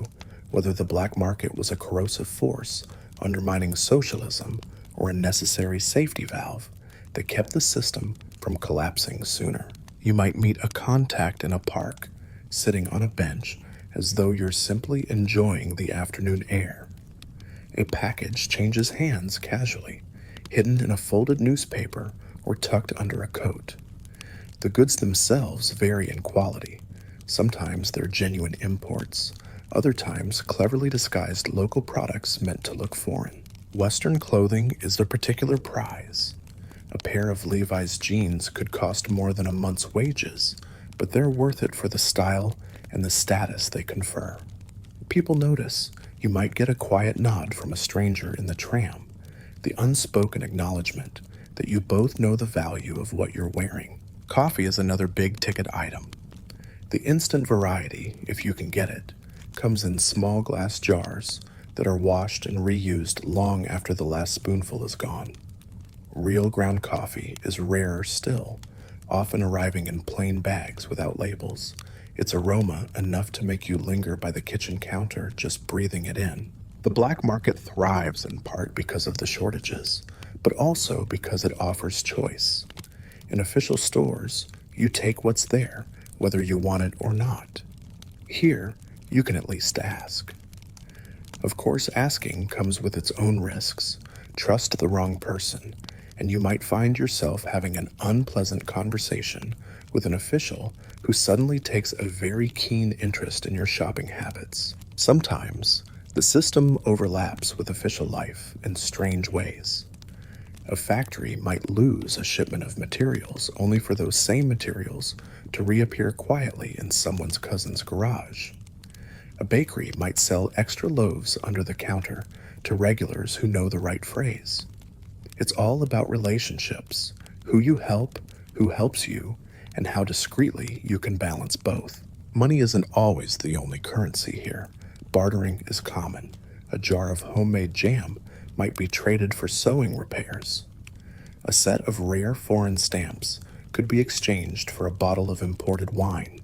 whether the black market was a corrosive force undermining socialism or a necessary safety valve that kept the system from collapsing sooner. You might meet a contact in a park, sitting on a bench as though you're simply enjoying the afternoon air. A package changes hands casually, hidden in a folded newspaper or tucked under a coat. The goods themselves vary in quality. Sometimes they're genuine imports, other times cleverly disguised local products meant to look foreign. Western clothing is the particular prize. A pair of Levi's jeans could cost more than a month's wages, but they're worth it for the style and the status they confer. People notice. You might get a quiet nod from a stranger in the tram, the unspoken acknowledgement that you both know the value of what you're wearing. Coffee is another big-ticket item. The instant variety, if you can get it, comes in small glass jars that are washed and reused long after the last spoonful is gone. Real ground coffee is rarer still, often arriving in plain bags without labels. Its aroma enough to make you linger by the kitchen counter just breathing it in. The black market thrives in part because of the shortages, but also because it offers choice. In official stores, you take what's there, whether you want it or not. Here, you can at least ask. Of course, asking comes with its own risks. Trust the wrong person, and you might find yourself having an unpleasant conversation with an official who suddenly takes a very keen interest in your shopping habits. Sometimes, the system overlaps with official life in strange ways. A factory might lose a shipment of materials only for those same materials to reappear quietly in someone's cousin's garage. A bakery might sell extra loaves under the counter to regulars who know the right phrase. It's all about relationships, who you help, who helps you, and how discreetly you can balance both. Money isn't always the only currency here. Bartering is common. A jar of homemade jam might be traded for sewing repairs. A set of rare foreign stamps could be exchanged for a bottle of imported wine.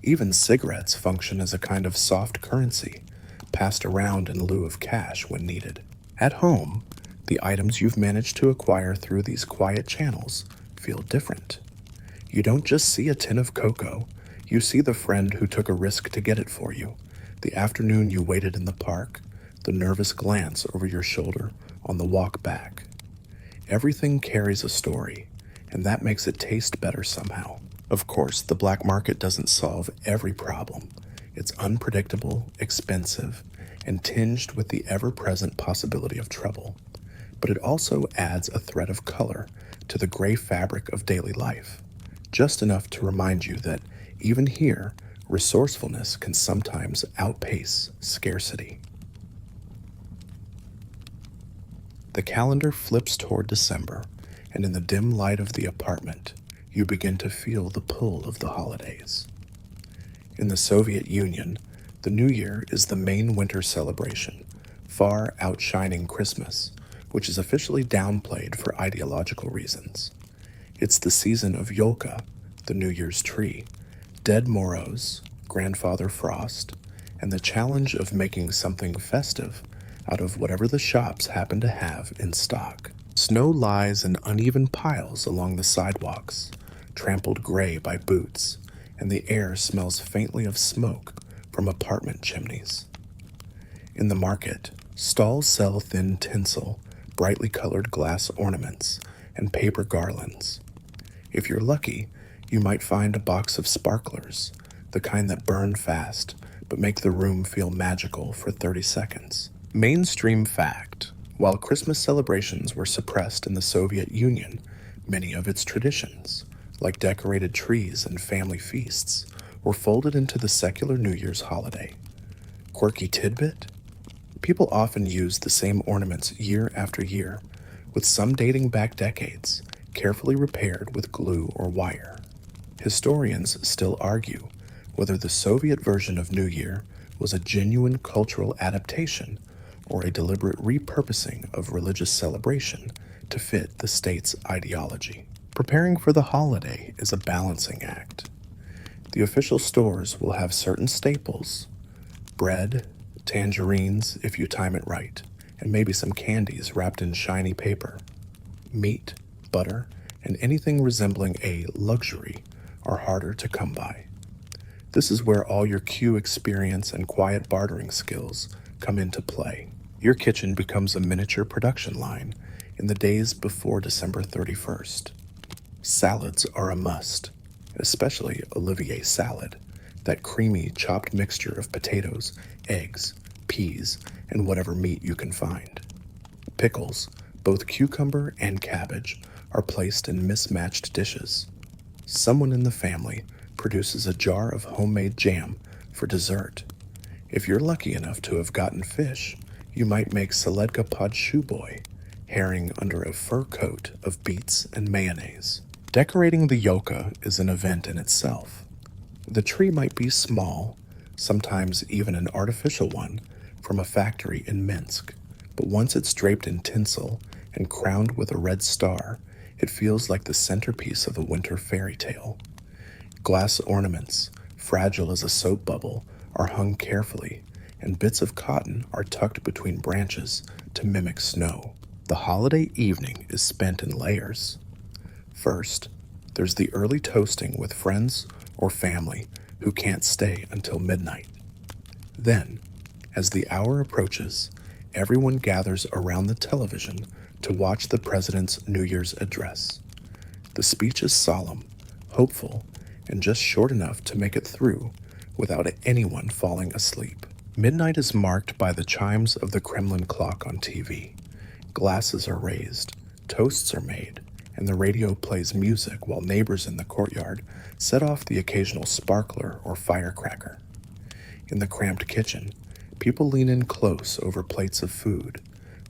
Even cigarettes function as a kind of soft currency, passed around in lieu of cash when needed. At home, the items you've managed to acquire through these quiet channels feel different. You don't just see a tin of cocoa, you see the friend who took a risk to get it for you, the afternoon you waited in the park, the nervous glance over your shoulder on the walk back. Everything carries a story, and that makes it taste better somehow. Of course, the black market doesn't solve every problem. It's unpredictable, expensive, and tinged with the ever-present possibility of trouble. But it also adds a thread of color to the gray fabric of daily life, just enough to remind you that even here, resourcefulness can sometimes outpace scarcity. The calendar flips toward December, and in the dim light of the apartment, you begin to feel the pull of the holidays. In the Soviet Union, the New Year is the main winter celebration, far outshining Christmas, which is officially downplayed for ideological reasons. It's the season of Yolka, the New Year's tree, Dead Moroz, Grandfather Frost, and the challenge of making something festive out of whatever the shops happen to have in stock. Snow lies in uneven piles along the sidewalks, trampled gray by boots, and the air smells faintly of smoke from apartment chimneys. In the market, stalls sell thin tinsel, brightly colored glass ornaments, and paper garlands. If you're lucky, you might find a box of sparklers, the kind that burn fast but make the room feel magical for 30 seconds. Mainstream fact: while Christmas celebrations were suppressed in the Soviet Union, many of its traditions, like decorated trees and family feasts, were folded into the secular New Year's holiday. Quirky tidbit? People often use the same ornaments year after year, with some dating back decades, carefully repaired with glue or wire. Historians still argue whether the Soviet version of New Year was a genuine cultural adaptation or a deliberate repurposing of religious celebration to fit the state's ideology. Preparing for the holiday is a balancing act. The official stores will have certain staples: bread, tangerines if you time it right, and maybe some candies wrapped in shiny paper. Meat, butter, and anything resembling a luxury are harder to come by. This is where all your queue experience and quiet bartering skills come into play. Your kitchen becomes a miniature production line in the days before December 31st. Salads are a must, especially Olivier salad, that creamy chopped mixture of potatoes, eggs, peas, and whatever meat you can find. Pickles, both cucumber and cabbage, are placed in mismatched dishes. Someone in the family produces a jar of homemade jam for dessert. If you're lucky enough to have gotten fish, you might make seledka podshuboy, herring under a fur coat of beets and mayonnaise. Decorating the yolka is an event in itself. The tree might be small, sometimes even an artificial one, from a factory in Minsk, but once it's draped in tinsel and crowned with a red star, it feels like the centerpiece of a winter fairy tale. Glass ornaments, fragile as a soap bubble, are hung carefully, and bits of cotton are tucked between branches to mimic snow. The holiday evening is spent in layers. First, there's the early toasting with friends or family who can't stay until midnight. Then, As the hour approaches, everyone gathers around the television to watch the president's New Year's address. The speech is solemn, hopeful, and just short enough to make it through without anyone falling asleep. Midnight is marked by the chimes of the Kremlin clock on TV. Glasses are raised, toasts are made, and the radio plays music while neighbors in the courtyard set off the occasional sparkler or firecracker. In the cramped kitchen, people lean in close over plates of food,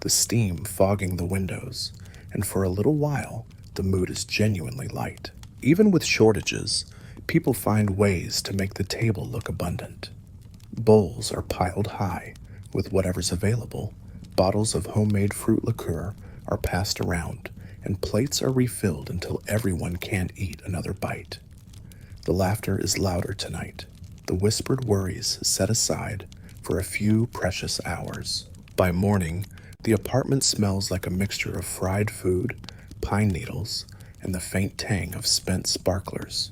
the steam fogging the windows, and for a little while, the mood is genuinely light. Even with shortages, people find ways to make the table look abundant. Bowls are piled high with whatever's available, bottles of homemade fruit liqueur are passed around, and plates are refilled until everyone can't eat another bite. The laughter is louder tonight, the whispered worries set aside for a few precious hours. By morning, the apartment smells like a mixture of fried food, pine needles, and the faint tang of spent sparklers.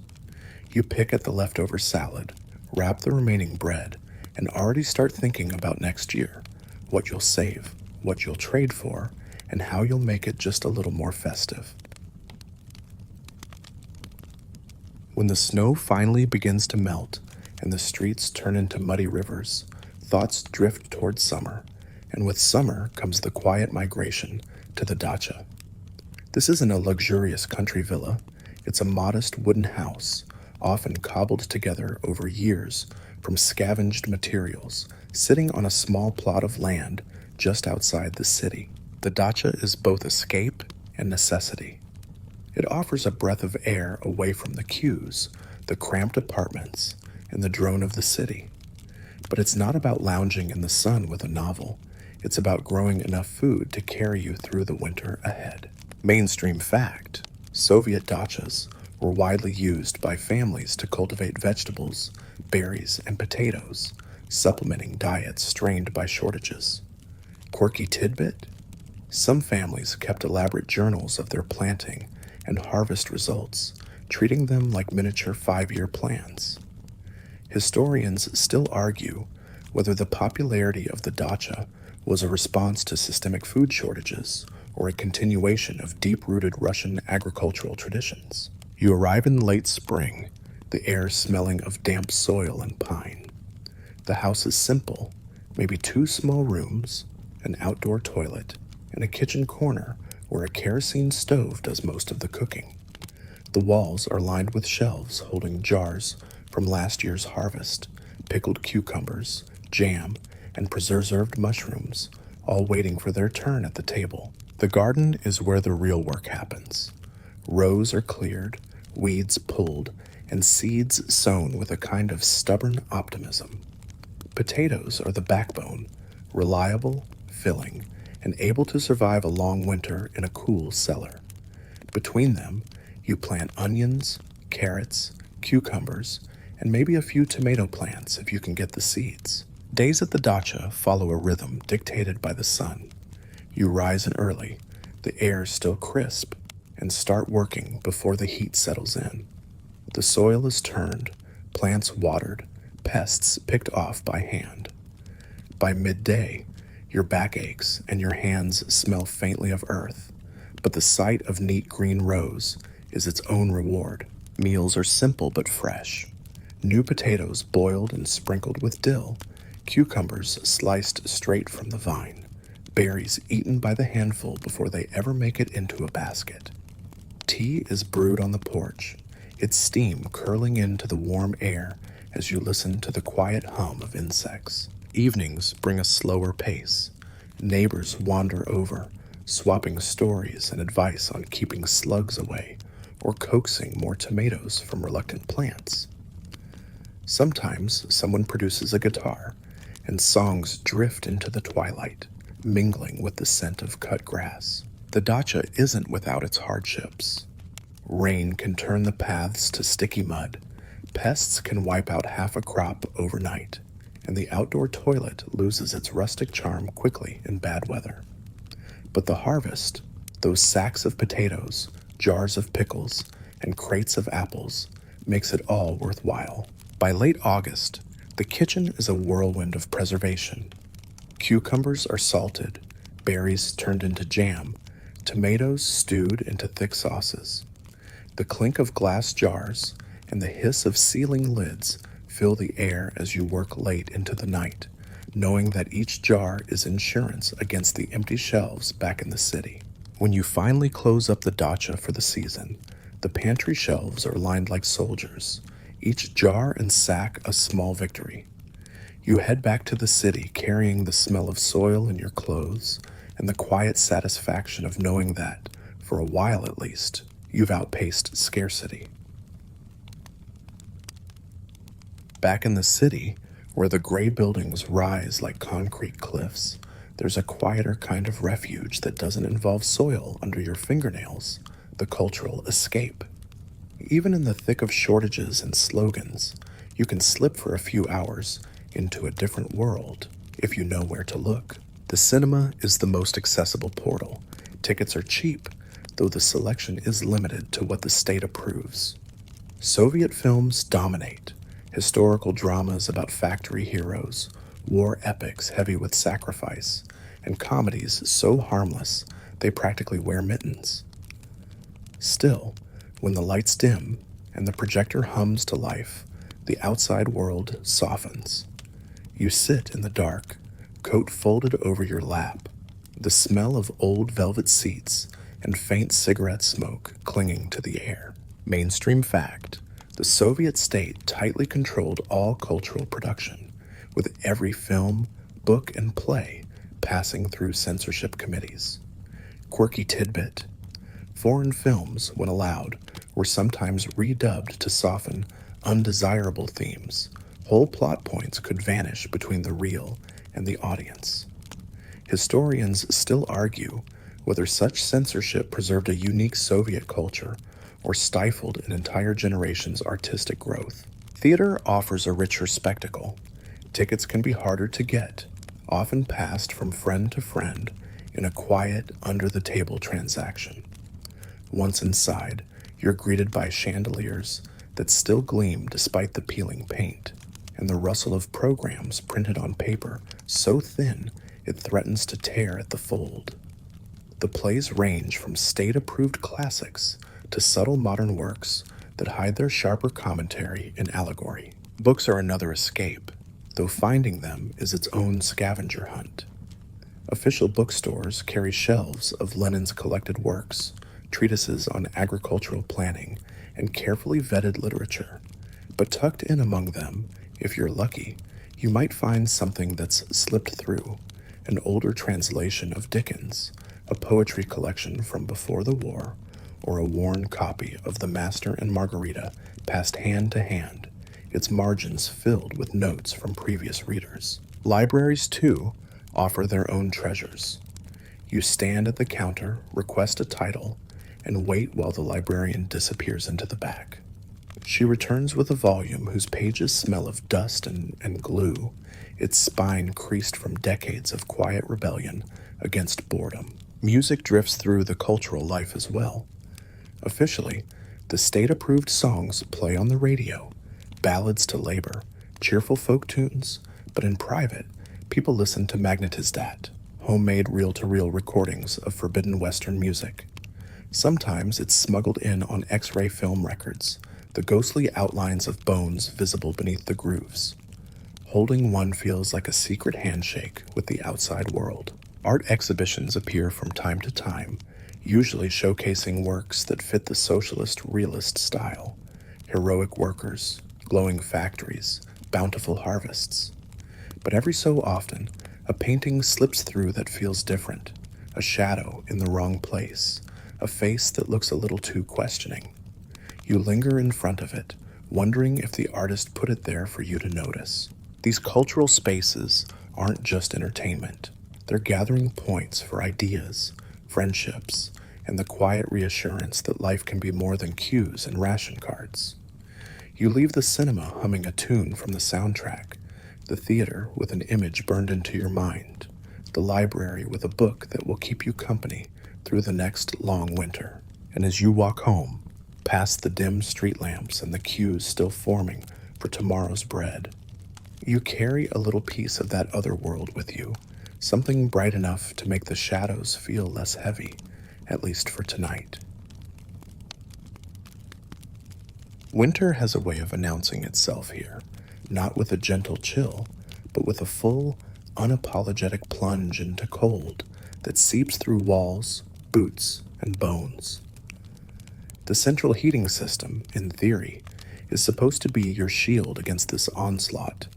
You pick at the leftover salad, wrap the remaining bread, and already start thinking about next year, what you'll save, what you'll trade for, and how you'll make it just a little more festive. When the snow finally begins to melt and the streets turn into muddy rivers, thoughts drift toward summer, and with summer comes the quiet migration to the dacha. This isn't a luxurious country villa. It's a modest wooden house, often cobbled together over years from scavenged materials, sitting on a small plot of land just outside the city. The dacha is both escape and necessity. It offers a breath of air away from the queues, the cramped apartments, and the drone of the city. But it's not about lounging in the sun with a novel. It's about growing enough food to carry you through the winter ahead. Mainstream fact: Soviet dachas were widely used by families to cultivate vegetables, berries, and potatoes, supplementing diets strained by shortages. Quirky tidbit? Some families kept elaborate journals of their planting and harvest results, treating them like miniature 5-year plans. Historians still argue whether the popularity of the dacha was a response to systemic food shortages or a continuation of deep-rooted Russian agricultural traditions. You arrive in late spring, the air smelling of damp soil and pine. The house is simple, maybe 2 small rooms, an outdoor toilet, and a kitchen corner where a kerosene stove does most of the cooking. The walls are lined with shelves holding jars from last year's harvest, pickled cucumbers, jam, and preserved mushrooms, all waiting for their turn at the table. The garden is where the real work happens. Rows are cleared, weeds pulled, and seeds sown with a kind of stubborn optimism. Potatoes are the backbone, reliable, filling, and able to survive a long winter in a cool cellar. Between them, you plant onions, carrots, cucumbers, and maybe a few tomato plants if you can get the seeds. Days at the dacha follow a rhythm dictated by the sun. You rise in early, the air still crisp, and start working before the heat settles in. The soil is turned, plants watered, pests picked off by hand. By midday, your back aches and your hands smell faintly of earth, but the sight of neat green rows is its own reward. Meals are simple but fresh. New potatoes boiled and sprinkled with dill, cucumbers sliced straight from the vine, berries eaten by the handful before they ever make it into a basket. Tea is brewed on the porch, its steam curling into the warm air as you listen to the quiet hum of insects. Evenings bring a slower pace. Neighbors wander over, swapping stories and advice on keeping slugs away or coaxing more tomatoes from reluctant plants. Sometimes someone produces a guitar, and songs drift into the twilight, mingling with the scent of cut grass. The dacha isn't without its hardships. Rain can turn the paths to sticky mud, pests can wipe out half a crop overnight, and the outdoor toilet loses its rustic charm quickly in bad weather. But the harvest, those sacks of potatoes, jars of pickles, and crates of apples, makes it all worthwhile. By late August, the kitchen is a whirlwind of preservation. Cucumbers are salted, berries turned into jam, tomatoes stewed into thick sauces. The clink of glass jars and the hiss of sealing lids fill the air as you work late into the night, knowing that each jar is insurance against the empty shelves back in the city. When you finally close up the dacha for the season, the pantry shelves are lined like soldiers, each jar and sack a small victory. You head back to the city carrying the smell of soil in your clothes and the quiet satisfaction of knowing that, for a while at least, you've outpaced scarcity. Back in the city, where the gray buildings rise like concrete cliffs, there's a quieter kind of refuge that doesn't involve soil under your fingernails, the cultural escape. Even in the thick of shortages and slogans, you can slip for a few hours into a different world if you know where to look. The cinema is the most accessible portal. Tickets are cheap, though the selection is limited to what the state approves. Soviet films dominate. Historical dramas about factory heroes, war epics heavy with sacrifice, and comedies so harmless they practically wear mittens. Still, when the lights dim and the projector hums to life, the outside world softens. You sit in the dark, coat folded over your lap, the smell of old velvet seats and faint cigarette smoke clinging to the air. Mainstream fact: the Soviet state tightly controlled all cultural production, with every film, book, and play passing through censorship committees. Quirky tidbit: foreign films, when allowed, were sometimes redubbed to soften undesirable themes. Whole plot points could vanish between the real and the audience. Historians still argue whether such censorship preserved a unique Soviet culture or stifled an entire generation's artistic growth. Theater offers a richer spectacle. Tickets can be harder to get, often passed from friend to friend in a quiet, under-the-table transaction. Once inside, you're greeted by chandeliers that still gleam despite the peeling paint, and the rustle of programs printed on paper so thin it threatens to tear at the fold. The plays range from state-approved classics to subtle modern works that hide their sharper commentary and allegory. Books are another escape, though finding them is its own scavenger hunt. Official bookstores carry shelves of Lenin's collected works, treatises on agricultural planning, and carefully vetted literature. But tucked in among them, if you're lucky, you might find something that's slipped through, an older translation of Dickens, a poetry collection from before the war, or a worn copy of The Master and Margarita passed hand to hand, its margins filled with notes from previous readers. Libraries, too, offer their own treasures. You stand at the counter, request a title, and wait while the librarian disappears into the back. She returns with a volume whose pages smell of dust and glue, its spine creased from decades of quiet rebellion against boredom. Music drifts through the cultural life as well. Officially, the state-approved songs play on the radio, ballads to labor, cheerful folk tunes, but in private, people listen to magnetizdat, homemade reel-to-reel recordings of forbidden Western music. Sometimes it's smuggled in on X-ray film records, the ghostly outlines of bones visible beneath the grooves. Holding one feels like a secret handshake with the outside world. Art exhibitions appear from time to time, usually showcasing works that fit the socialist realist style. Heroic workers, glowing factories, bountiful harvests. But every so often, a painting slips through that feels different, a shadow in the wrong place, a face that looks a little too questioning. You linger in front of it, wondering if the artist put it there for you to notice. These cultural spaces aren't just entertainment. They're gathering points for ideas, friendships, and the quiet reassurance that life can be more than cues and ration cards. You leave the cinema humming a tune from the soundtrack, the theater with an image burned into your mind, the library with a book that will keep you company through the next long winter. And as you walk home, past the dim street lamps and the queues still forming for tomorrow's bread, you carry a little piece of that other world with you, something bright enough to make the shadows feel less heavy, at least for tonight. Winter has a way of announcing itself here, not with a gentle chill, but with a full, unapologetic plunge into cold that seeps through walls, boots, and bones. The central heating system, in theory, is supposed to be your shield against this onslaught.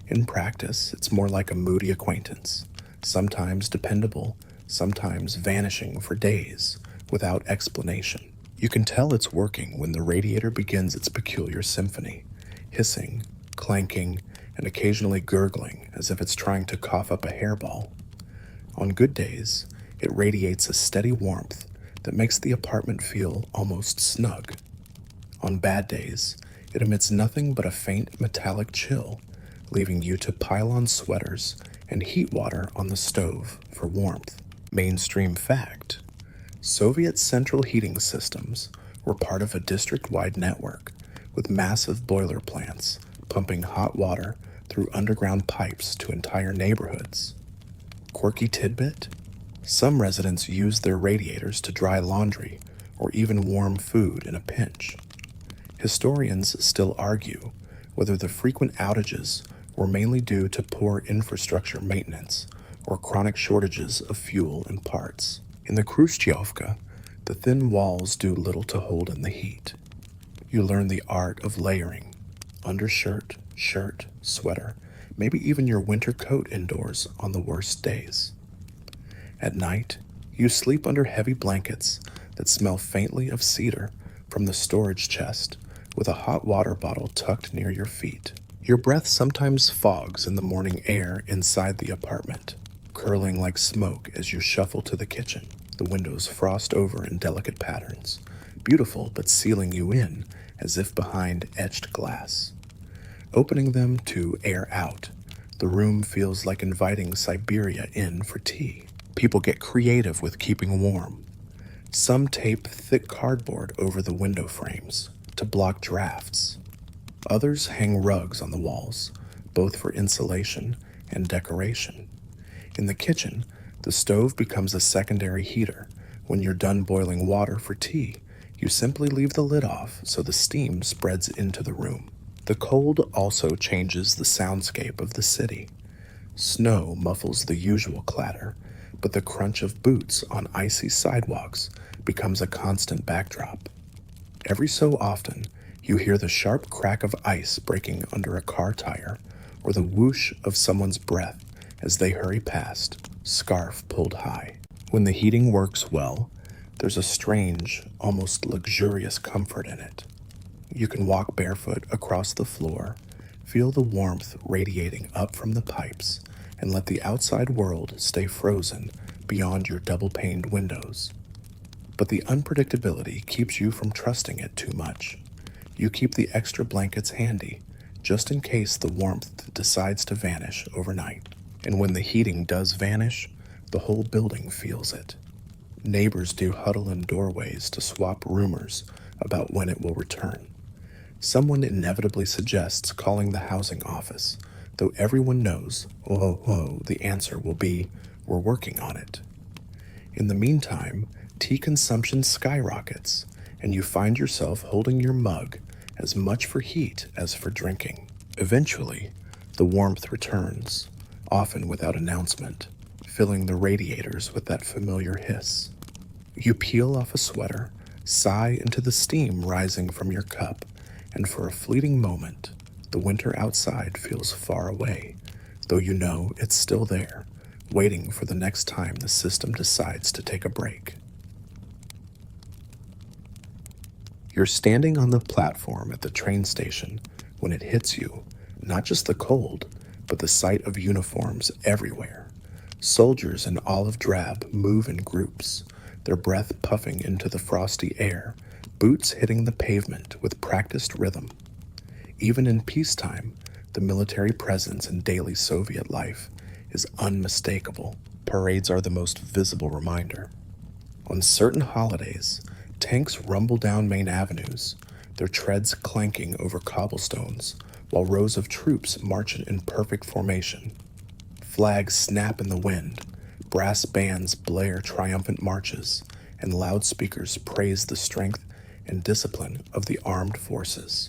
In practice, it's more like a moody acquaintance, sometimes dependable, sometimes vanishing for days, without explanation. You can tell it's working when the radiator begins its peculiar symphony, hissing, clanking, and occasionally gurgling as if it's trying to cough up a hairball. On good days, it radiates a steady warmth that makes the apartment feel almost snug. On bad days, it emits nothing but a faint metallic chill, leaving you to pile on sweaters and heat water on the stove for warmth. Mainstream fact: Soviet central heating systems were part of a district-wide network with massive boiler plants pumping hot water through underground pipes to entire neighborhoods. Quirky tidbit? Some residents used their radiators to dry laundry or even warm food in a pinch. Historians still argue whether the frequent outages were mainly due to poor infrastructure maintenance or chronic shortages of fuel and parts. In the Khrushchevka, the thin walls do little to hold in the heat. You learn the art of layering: undershirt, shirt, sweater, maybe even your winter coat indoors on the worst days. At night, you sleep under heavy blankets that smell faintly of cedar from the storage chest, with a hot water bottle tucked near your feet. Your breath sometimes fogs in the morning air inside the apartment, curling like smoke as you shuffle to the kitchen. The windows frost over in delicate patterns, beautiful but sealing you in as if behind etched glass. Opening them to air out, the room feels like inviting Siberia in for tea. People get creative with keeping warm. Some tape thick cardboard over the window frames to block drafts. Others hang rugs on the walls, both for insulation and decoration. In the kitchen, the stove becomes a secondary heater. When you're done boiling water for tea, you simply leave the lid off so the steam spreads into the room. The cold also changes the soundscape of the city. Snow muffles the usual clatter, but the crunch of boots on icy sidewalks becomes a constant backdrop. Every so often, you hear the sharp crack of ice breaking under a car tire, or the whoosh of someone's breath as they hurry past, scarf pulled high. When the heating works well, there's a strange, almost luxurious comfort in it. You can walk barefoot across the floor, feel the warmth radiating up from the pipes, and let the outside world stay frozen beyond your double-paned windows. But the unpredictability keeps you from trusting it too much. You keep the extra blankets handy, just in case the warmth decides to vanish overnight. And when the heating does vanish, the whole building feels it. Neighbors do huddle in doorways to swap rumors about when it will return. Someone inevitably suggests calling the housing office, though everyone knows, the answer will be, "We're working on it." In the meantime, tea consumption skyrockets, and you find yourself holding your mug as much for heat as for drinking. Eventually, the warmth returns, often without announcement, filling the radiators with that familiar hiss. You peel off a sweater, sigh into the steam rising from your cup, and for a fleeting moment, the winter outside feels far away, though you know it's still there, waiting for the next time the system decides to take a break. You're standing on the platform at the train station when it hits you, not just the cold, but the sight of uniforms everywhere. Soldiers in olive drab move in groups, their breath puffing into the frosty air, boots hitting the pavement with practiced rhythm. Even in peacetime, the military presence in daily Soviet life is unmistakable. Parades are the most visible reminder. On certain holidays, tanks rumble down main avenues, their treads clanking over cobblestones, while rows of troops march in perfect formation. Flags snap in the wind, brass bands blare triumphant marches, and loudspeakers praise the strength and discipline of the armed forces.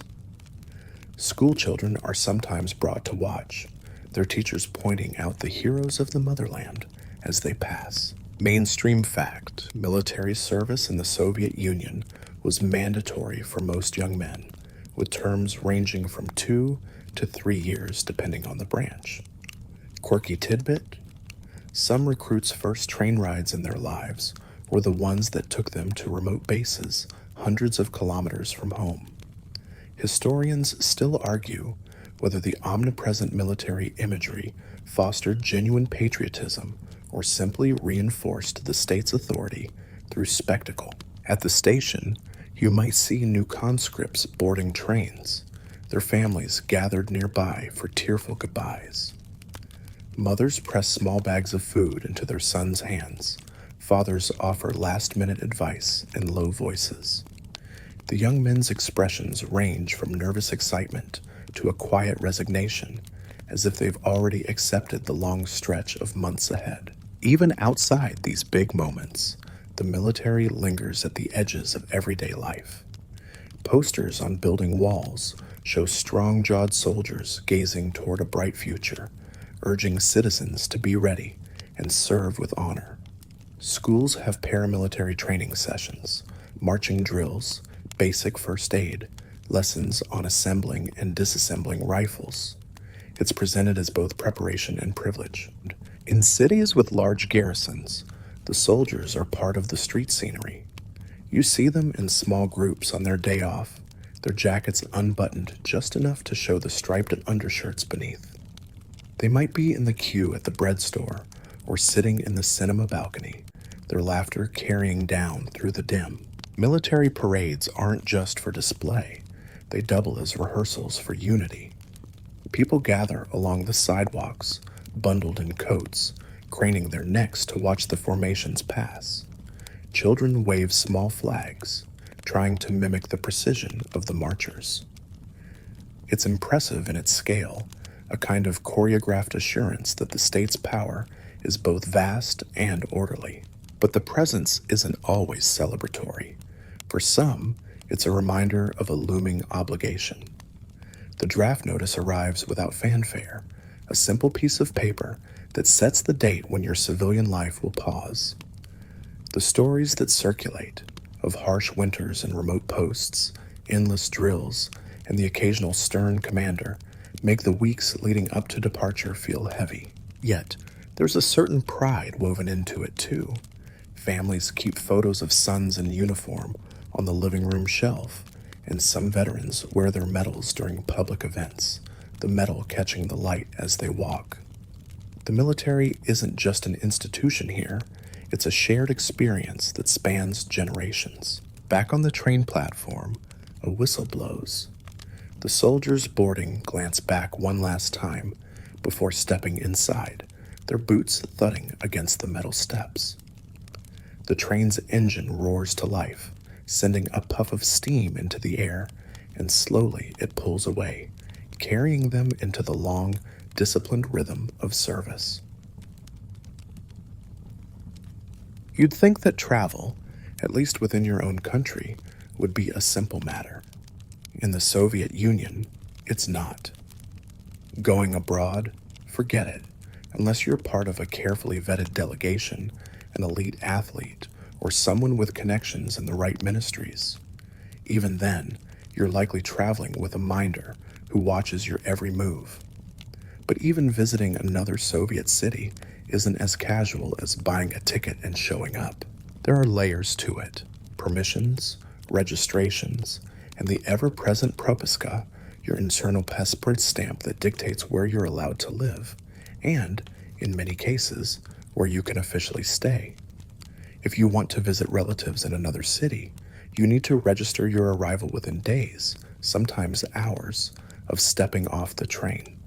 School children are sometimes brought to watch, their teachers pointing out the heroes of the motherland as they pass. Mainstream fact: military service in the Soviet Union was mandatory for most young men, with terms ranging from 2 to 3 years depending on the branch. Quirky tidbit: some recruits' first train rides in their lives were the ones that took them to remote bases hundreds of kilometers from home. Historians still argue whether the omnipresent military imagery fostered genuine patriotism or simply reinforced the state's authority through spectacle. At the station, you might see new conscripts boarding trains, their families gathered nearby for tearful goodbyes. Mothers press small bags of food into their sons' hands. Fathers offer last-minute advice in low voices. The young men's expressions range from nervous excitement to a quiet resignation, as if they've already accepted the long stretch of months ahead. Even outside these big moments, the military lingers at the edges of everyday life. Posters on building walls show strong-jawed soldiers gazing toward a bright future, urging citizens to be ready and serve with honor. Schools have paramilitary training sessions, marching drills, basic first aid, lessons on assembling and disassembling rifles. It's presented as both preparation and privilege. In cities with large garrisons, the soldiers are part of the street scenery. You see them in small groups on their day off, their jackets unbuttoned just enough to show the striped undershirts beneath. They might be in the queue at the bread store or sitting in the cinema balcony, their laughter carrying down through the dim. Military parades aren't just for display, they double as rehearsals for unity. People gather along the sidewalks, bundled in coats, craning their necks to watch the formations pass. Children wave small flags, trying to mimic the precision of the marchers. It's impressive in its scale, a kind of choreographed assurance that the state's power is both vast and orderly. But the presence isn't always celebratory. For some, it's a reminder of a looming obligation. The draft notice arrives without fanfare, a simple piece of paper that sets the date when your civilian life will pause. The stories that circulate, of harsh winters and remote posts, endless drills, and the occasional stern commander, make the weeks leading up to departure feel heavy. Yet, there's a certain pride woven into it too. Families keep photos of sons in uniform on the living room shelf, and some veterans wear their medals during public events, the medal catching the light as they walk. The military isn't just an institution here, it's a shared experience that spans generations. Back on the train platform, a whistle blows. The soldiers boarding glance back one last time before stepping inside, their boots thudding against the metal steps. The train's engine roars to life, sending a puff of steam into the air, and slowly it pulls away, carrying them into the long, disciplined rhythm of service. You'd think that travel, at least within your own country, would be a simple matter. In the Soviet Union, it's not. Going abroad? Forget it, unless you're part of a carefully vetted delegation, an elite athlete, or someone with connections in the right ministries. Even then, you're likely traveling with a minder who watches your every move. But even visiting another Soviet city isn't as casual as buying a ticket and showing up. There are layers to it: permissions, registrations, and the ever-present propiska, your internal passport stamp that dictates where you're allowed to live, and, in many cases, where you can officially stay. If you want to visit relatives in another city, you need to register your arrival within days, sometimes hours, of stepping off the train.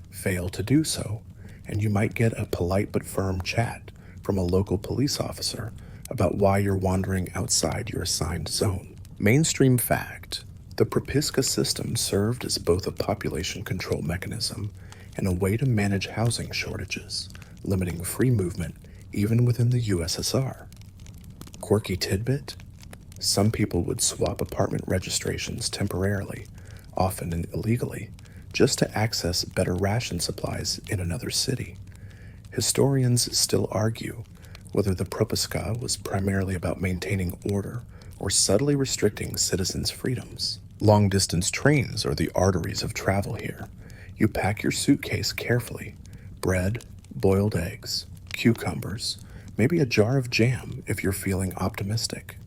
Fail to do so, and you might get a polite but firm chat from a local police officer about why you're wandering outside your assigned zone. Mainstream fact: the propiska system served as both a population control mechanism and a way to manage housing shortages, limiting free movement even within the USSR. Quirky tidbit? Some people would swap apartment registrations temporarily, often illegally, just to access better ration supplies in another city. Historians still argue whether the propiska was primarily about maintaining order or subtly restricting citizens' freedoms. Long-distance trains are the arteries of travel here. You pack your suitcase carefully. Bread, boiled eggs, cucumbers, maybe a jar of jam if you're feeling optimistic.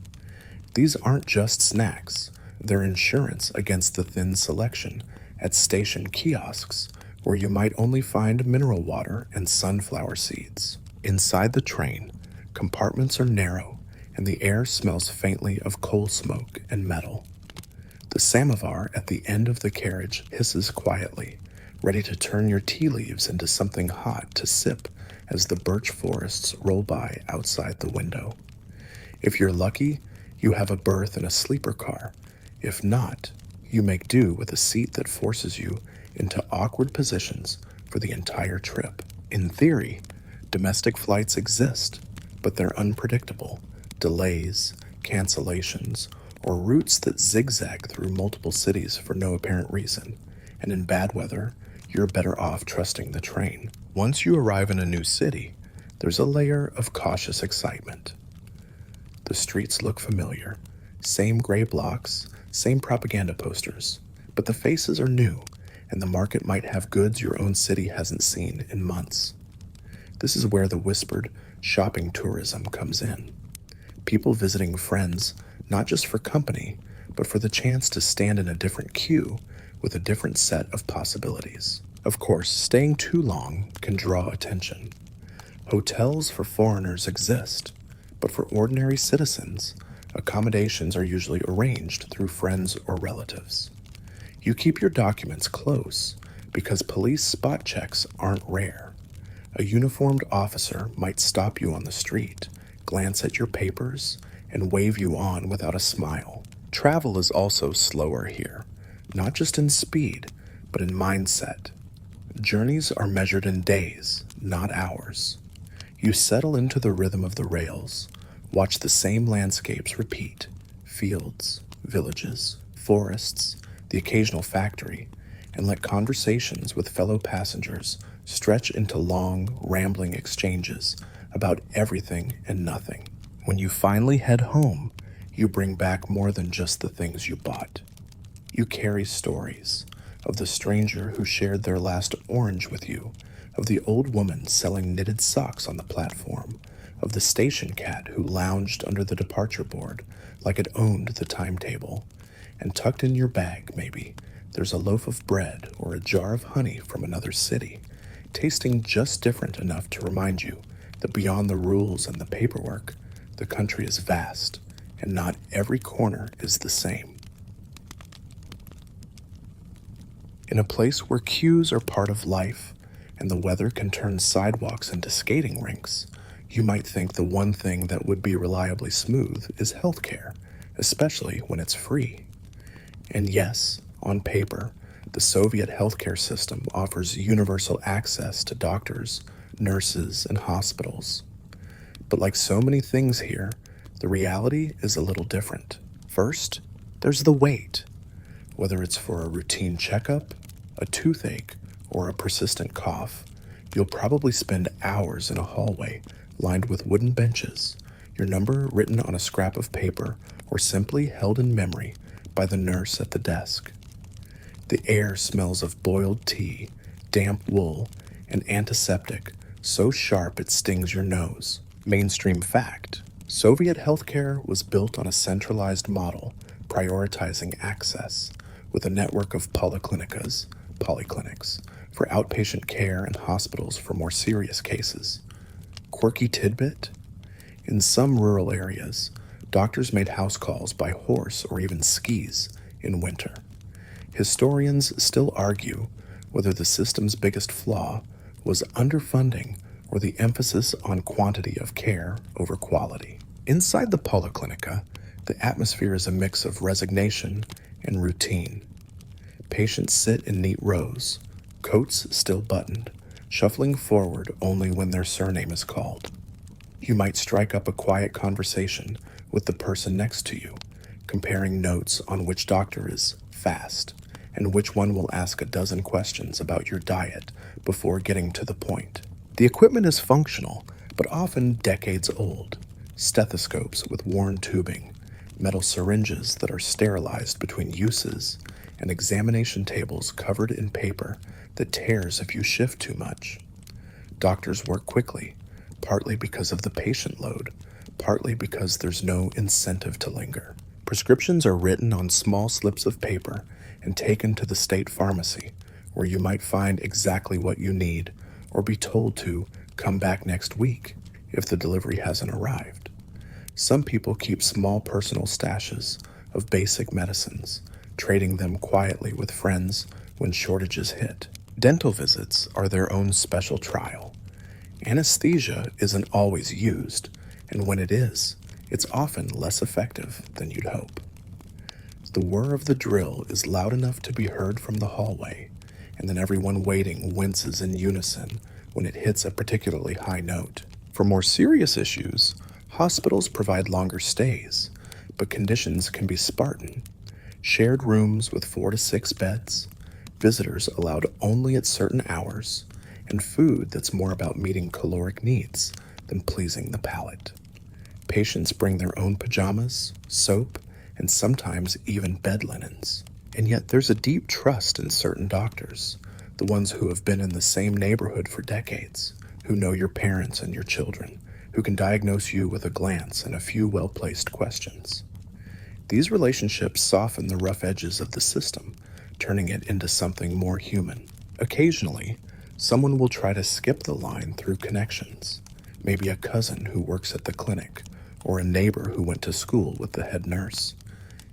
These aren't just snacks, they're insurance against the thin selection at station kiosks where you might only find mineral water and sunflower seeds. Inside the train, compartments are narrow and the air smells faintly of coal smoke and metal. The samovar at the end of the carriage hisses quietly, ready to turn your tea leaves into something hot to sip as the birch forests roll by outside the window. If you're lucky, you have a berth in a sleeper car. If not, you make do with a seat that forces you into awkward positions for the entire trip. In theory, domestic flights exist, but they're unpredictable. Delays, cancellations, or routes that zigzag through multiple cities for no apparent reason. And in bad weather, you're better off trusting the train. Once you arrive in a new city, there's a layer of cautious excitement. The streets look familiar. Same gray blocks, same propaganda posters. But the faces are new, and the market might have goods your own city hasn't seen in months. This is where the whispered shopping tourism comes in. People visiting friends, not just for company, but for the chance to stand in a different queue with a different set of possibilities. Of course, staying too long can draw attention. Hotels for foreigners exist, but for ordinary citizens, accommodations are usually arranged through friends or relatives. You keep your documents close because police spot checks aren't rare. A uniformed officer might stop you on the street, glance at your papers, and wave you on without a smile. Travel is also slower here, not just in speed, but in mindset. Journeys are measured in days, not hours. You settle into the rhythm of the rails, watch the same landscapes repeat: fields, villages, forests, the occasional factory, and let conversations with fellow passengers stretch into long, rambling exchanges about everything and nothing. When you finally head home, you bring back more than just the things you bought. You carry stories of the stranger who shared their last orange with you, of the old woman selling knitted socks on the platform, of the station cat who lounged under the departure board like it owned the timetable. And tucked in your bag, maybe, there's a loaf of bread or a jar of honey from another city, tasting just different enough to remind you that beyond the rules and the paperwork, the country is vast, and not every corner is the same. In a place where queues are part of life, and the weather can turn sidewalks into skating rinks, you might think the one thing that would be reliably smooth is healthcare, especially when it's free. And yes, on paper, the Soviet healthcare system offers universal access to doctors, nurses, and hospitals. But like so many things here, the reality is a little different. First, there's the wait. Whether it's for a routine checkup, a toothache, or a persistent cough, you'll probably spend hours in a hallway lined with wooden benches, your number written on a scrap of paper or simply held in memory by the nurse at the desk. The air smells of boiled tea, damp wool, and antiseptic so sharp it stings your nose. Mainstream fact: Soviet healthcare was built on a centralized model prioritizing access, with a network of polyclinics, for outpatient care and hospitals for more serious cases. Quirky tidbit? In some rural areas, doctors made house calls by horse or even skis in winter. Historians still argue whether the system's biggest flaw was underfunding or the emphasis on quantity of care over quality. Inside the polyclinica, the atmosphere is a mix of resignation and routine. Patients sit in neat rows, coats still buttoned, shuffling forward only when their surname is called. You might strike up a quiet conversation with the person next to you, comparing notes on which doctor is fast and which one will ask a dozen questions about your diet before getting to the point. The equipment is functional, but often decades old. Stethoscopes with worn tubing, metal syringes that are sterilized between uses, and examination tables covered in paper that tears if you shift too much. Doctors work quickly, partly because of the patient load, partly because there's no incentive to linger. Prescriptions are written on small slips of paper and taken to the state pharmacy, where you might find exactly what you need or be told to come back next week if the delivery hasn't arrived. Some people keep small personal stashes of basic medicines, trading them quietly with friends when shortages hit. Dental visits are their own special trial. Anesthesia isn't always used, and when it is, it's often less effective than you'd hope. The whir of the drill is loud enough to be heard from the hallway, and then everyone waiting winces in unison when it hits a particularly high note. For more serious issues, hospitals provide longer stays, but conditions can be Spartan. Shared rooms with 4 to 6 beds, visitors allowed only at certain hours, and food that's more about meeting caloric needs than pleasing the palate. Patients bring their own pajamas, soap, and sometimes even bed linens. And yet there's a deep trust in certain doctors, the ones who have been in the same neighborhood for decades, who know your parents and your children, who can diagnose you with a glance and a few well-placed questions. These relationships soften the rough edges of the system, turning it into something more human. Occasionally, someone will try to skip the line through connections, maybe a cousin who works at the clinic, or a neighbor who went to school with the head nurse.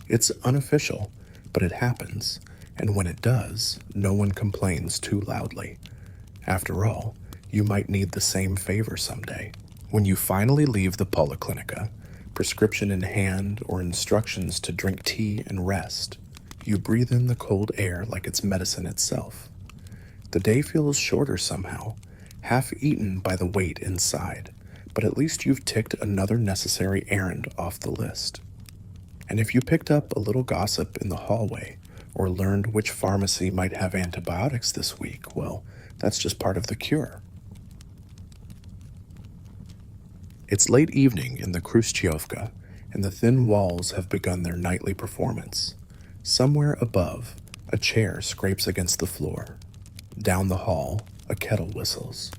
It's unofficial, but it happens, and when it does, no one complains too loudly. After all, you might need the same favor someday. When you finally leave the policlinica, prescription in hand or instructions to drink tea and rest, you breathe in the cold air like it's medicine itself. The day feels shorter somehow, half eaten by the wait inside, but at least you've ticked another necessary errand off the list. And if you picked up a little gossip in the hallway or learned which pharmacy might have antibiotics this week, well, that's just part of the cure. It's late evening in the Khrushchevka, and the thin walls have begun their nightly performance. Somewhere above, a chair scrapes against the floor. Down the hall, a kettle whistles.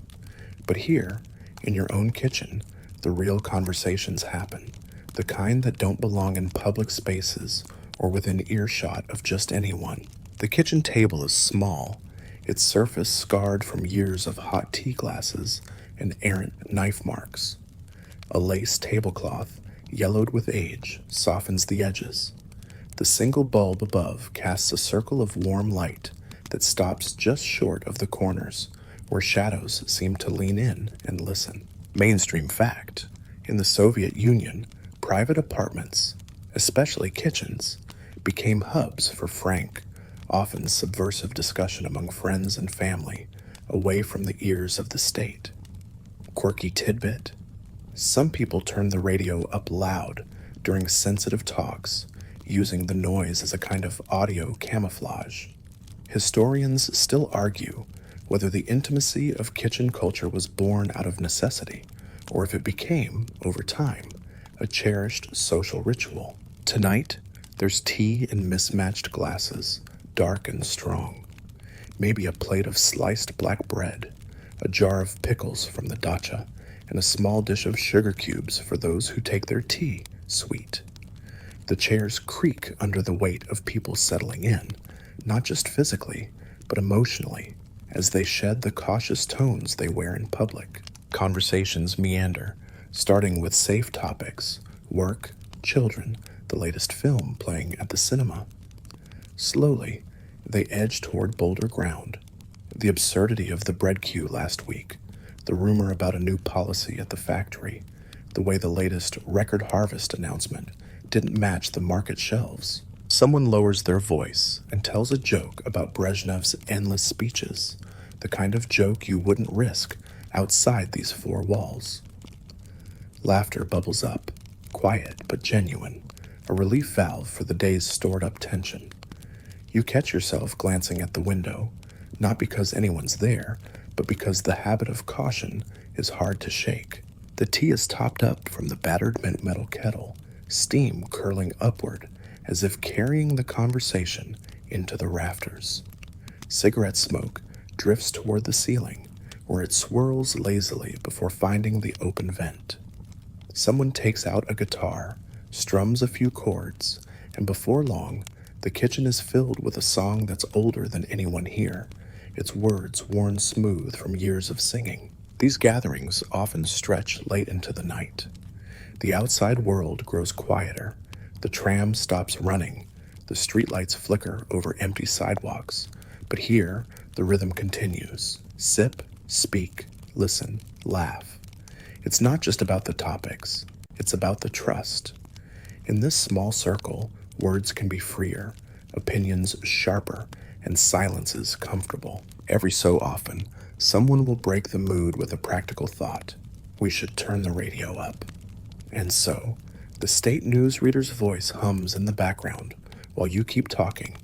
But here, in your own kitchen, the real conversations happen, the kind that don't belong in public spaces or within earshot of just anyone. The kitchen table is small, its surface scarred from years of hot tea glasses and errant knife marks. A lace tablecloth, yellowed with age, softens the edges. The single bulb above casts a circle of warm light that stops just short of the corners, where shadows seem to lean in and listen. Mainstream fact: in the Soviet Union, private apartments, especially kitchens, became hubs for frank, often subversive discussion among friends and family, away from the ears of the state. Quirky tidbit: some people turn the radio up loud during sensitive talks, using the noise as a kind of audio camouflage. Historians still argue whether the intimacy of kitchen culture was born out of necessity, or if it became, over time, a cherished social ritual. Tonight, there's tea in mismatched glasses, dark and strong. Maybe a plate of sliced black bread, a jar of pickles from the dacha, and a small dish of sugar cubes for those who take their tea sweet. The chairs creak under the weight of people settling in, not just physically, but emotionally, as they shed the cautious tones they wear in public. Conversations meander, starting with safe topics: work, children, the latest film playing at the cinema. Slowly, they edge toward bolder ground. The absurdity of the bread queue last week, the rumor about a new policy at the factory, the way the latest record harvest announcement didn't match the market shelves. Someone lowers their voice and tells a joke about Brezhnev's endless speeches, the kind of joke you wouldn't risk outside these four walls. Laughter bubbles up, quiet but genuine, a relief valve for the day's stored up tension. You catch yourself glancing at the window, not because anyone's there, but because the habit of caution is hard to shake. The tea is topped up from the battered metal kettle, steam curling upward as if carrying the conversation into the rafters. Cigarette smoke drifts toward the ceiling, where it swirls lazily before finding the open vent. Someone takes out a guitar, strums a few chords, and before long, the kitchen is filled with a song that's older than anyone here, its words worn smooth from years of singing. These gatherings often stretch late into the night. The outside world grows quieter. The tram stops running. The streetlights flicker over empty sidewalks. But here, the rhythm continues. Sip, speak, listen, laugh. It's not just about the topics. It's about the trust. In this small circle, words can be freer, opinions sharper, and silences comfortable. Every so often, someone will break the mood with a practical thought. We should turn the radio up. And so, the state newsreader's voice hums in the background while you keep talking,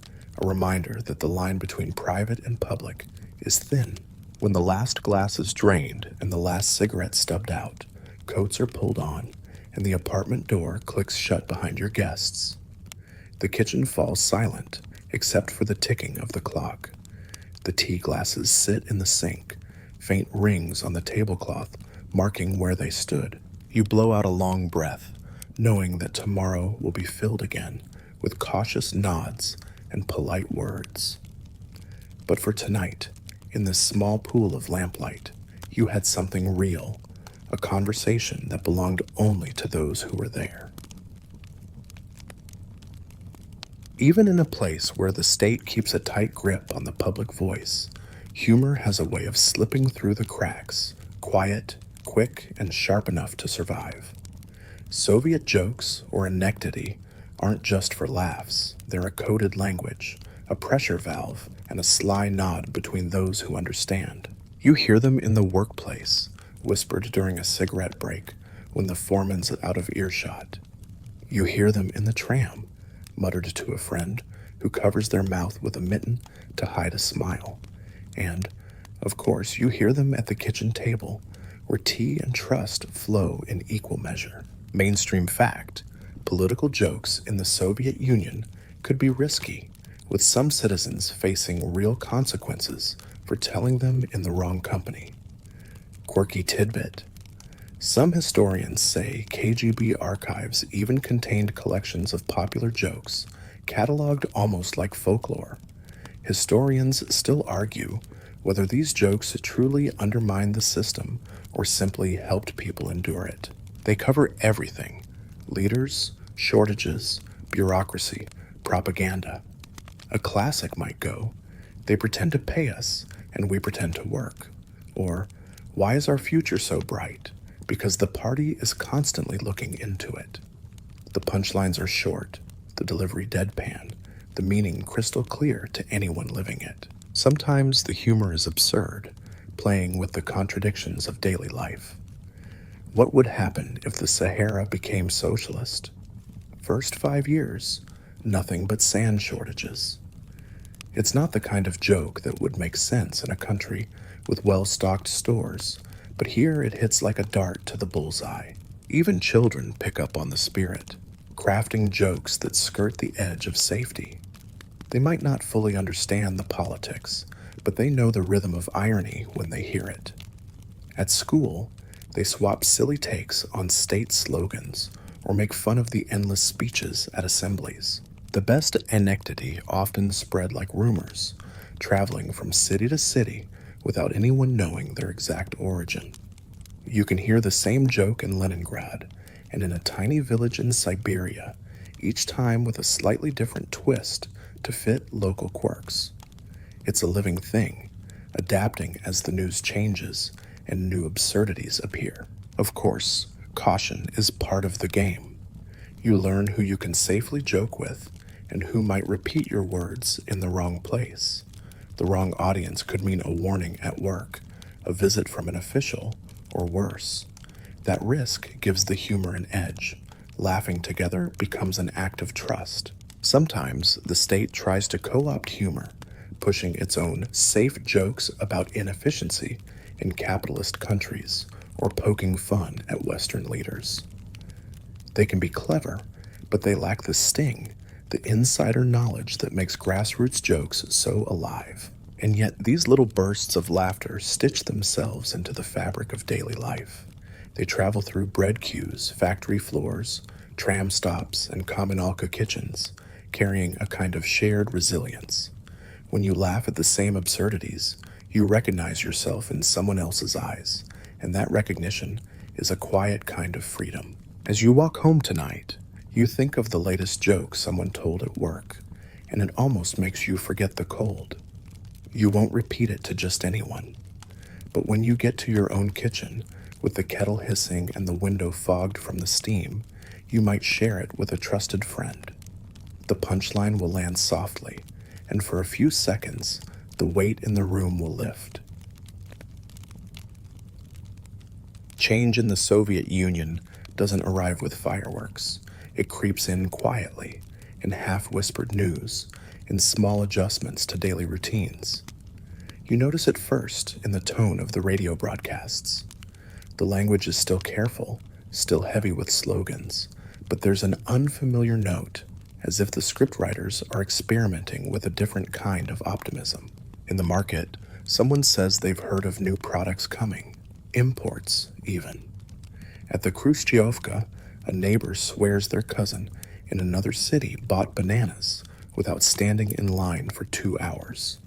a reminder that the line between private and public is thin. When the last glass is drained and the last cigarette stubbed out, coats are pulled on, and the apartment door clicks shut behind your guests. The kitchen falls silent, except for the ticking of the clock. The tea glasses sit in the sink, faint rings on the tablecloth marking where they stood. You blow out a long breath, knowing that tomorrow will be filled again with cautious nods and polite words. But for tonight, in this small pool of lamplight, you had something real, a conversation that belonged only to those who were there. Even in a place where the state keeps a tight grip on the public voice, humor has a way of slipping through the cracks, quiet, quick, and sharp enough to survive. Soviet jokes, or anecdoty, aren't just for laughs. They're a coded language, a pressure valve, and a sly nod between those who understand. You hear them in the workplace, whispered during a cigarette break when the foreman's out of earshot. You hear them in the tram, muttered to a friend who covers their mouth with a mitten to hide a smile. And, of course, you hear them at the kitchen table, where tea and trust flow in equal measure. Mainstream fact: political jokes in the Soviet Union could be risky, with some citizens facing real consequences for telling them in the wrong company. Quirky tidbit: some historians say KGB archives even contained collections of popular jokes, cataloged almost like folklore. Historians still argue whether these jokes truly undermined the system or simply helped people endure it. They cover everything: leaders, shortages, bureaucracy, propaganda. A classic might go, "They pretend to pay us, and we pretend to work." Or, "Why is our future so bright? Because the party is constantly looking into it." The punchlines are short, the delivery deadpan, the meaning crystal clear to anyone living it. Sometimes the humor is absurd, playing with the contradictions of daily life. What would happen if the Sahara became socialist? First 5 years, nothing but sand shortages. It's not the kind of joke that would make sense in a country with well-stocked stores, but here it hits like a dart to the bullseye. Even children pick up on the spirit, crafting jokes that skirt the edge of safety. They might not fully understand the politics, but they know the rhythm of irony when they hear it. At school, they swap silly takes on state slogans or make fun of the endless speeches at assemblies. The best anecdote often spread like rumors, traveling from city to city without anyone knowing their exact origin. You can hear the same joke in Leningrad and in a tiny village in Siberia, each time with a slightly different twist to fit local quirks. It's a living thing, adapting as the news changes and new absurdities appear. Of course, caution is part of the game. You learn who you can safely joke with and who might repeat your words in the wrong place. The wrong audience could mean a warning at work, a visit from an official, or worse. That risk gives the humor an edge. Laughing together becomes an act of trust. Sometimes the state tries to co-opt humor, pushing its own safe jokes about inefficiency in capitalist countries or poking fun at Western leaders. They can be clever, but they lack the sting, the insider knowledge that makes grassroots jokes so alive. And yet these little bursts of laughter stitch themselves into the fabric of daily life. They travel through bread queues, factory floors, tram stops, and communalka kitchens, carrying a kind of shared resilience. When you laugh at the same absurdities, you recognize yourself in someone else's eyes, and that recognition is a quiet kind of freedom. As you walk home tonight, you think of the latest joke someone told at work, and it almost makes you forget the cold. You won't repeat it to just anyone. But when you get to your own kitchen, with the kettle hissing and the window fogged from the steam, you might share it with a trusted friend. The punchline will land softly, and for a few seconds, the weight in the room will lift. Change in the Soviet Union doesn't arrive with fireworks. It creeps in quietly, in half-whispered news, in small adjustments to daily routines. You notice it first in the tone of the radio broadcasts. The language is still careful, still heavy with slogans, but there's an unfamiliar note, as if the scriptwriters are experimenting with a different kind of optimism. In the market, someone says they've heard of new products coming, imports even. At the Khrushchevka, a neighbor swears their cousin in another city bought bananas without standing in line for 2 hours.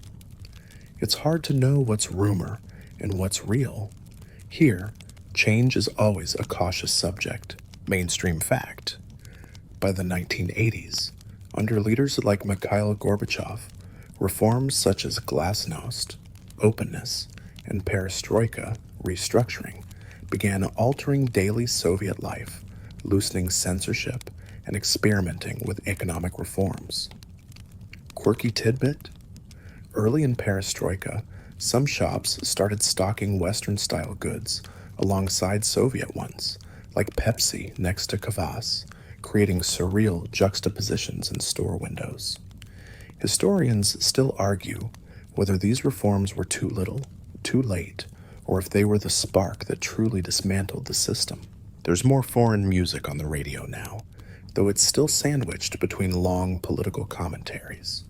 It's hard to know what's rumor and what's real. Here, change is always a cautious subject, mainstream fact. By the 1980s, under leaders like Mikhail Gorbachev, reforms such as glasnost, openness, and perestroika, restructuring, began altering daily Soviet life, loosening censorship, and experimenting with economic reforms. Quirky tidbit? Early in perestroika, some shops started stocking Western-style goods alongside Soviet ones, like Pepsi next to Kvass, creating surreal juxtapositions in store windows. Historians still argue whether these reforms were too little, too late, or if they were the spark that truly dismantled the system. There's more foreign music on the radio now, though it's still sandwiched between long political commentaries.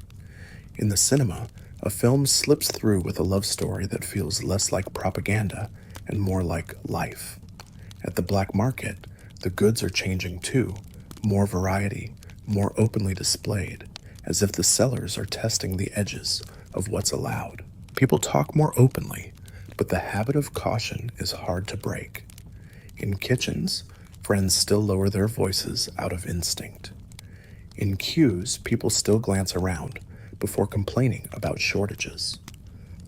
In the cinema, a film slips through with a love story that feels less like propaganda and more like life. At the black market, the goods are changing too, more variety, more openly displayed, as if the sellers are testing the edges of what's allowed. People talk more openly, but the habit of caution is hard to break. In kitchens, friends still lower their voices out of instinct. In queues, people still glance around before complaining about shortages.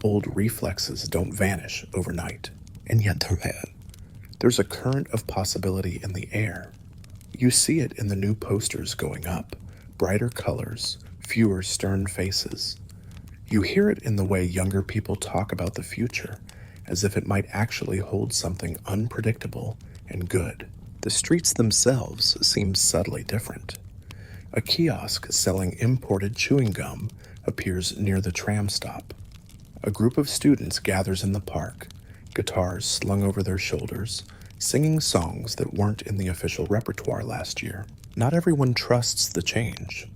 Old reflexes don't vanish overnight, and yet they're bad. There's a current of possibility in the air. You see it in the new posters going up, brighter colors, fewer stern faces. You hear it in the way younger people talk about the future, as if it might actually hold something unpredictable and good. The streets themselves seem subtly different. A kiosk selling imported chewing gum appears near the tram stop. A group of students gathers in the park, guitars slung over their shoulders, singing songs that weren't in the official repertoire last year. Not everyone trusts the change.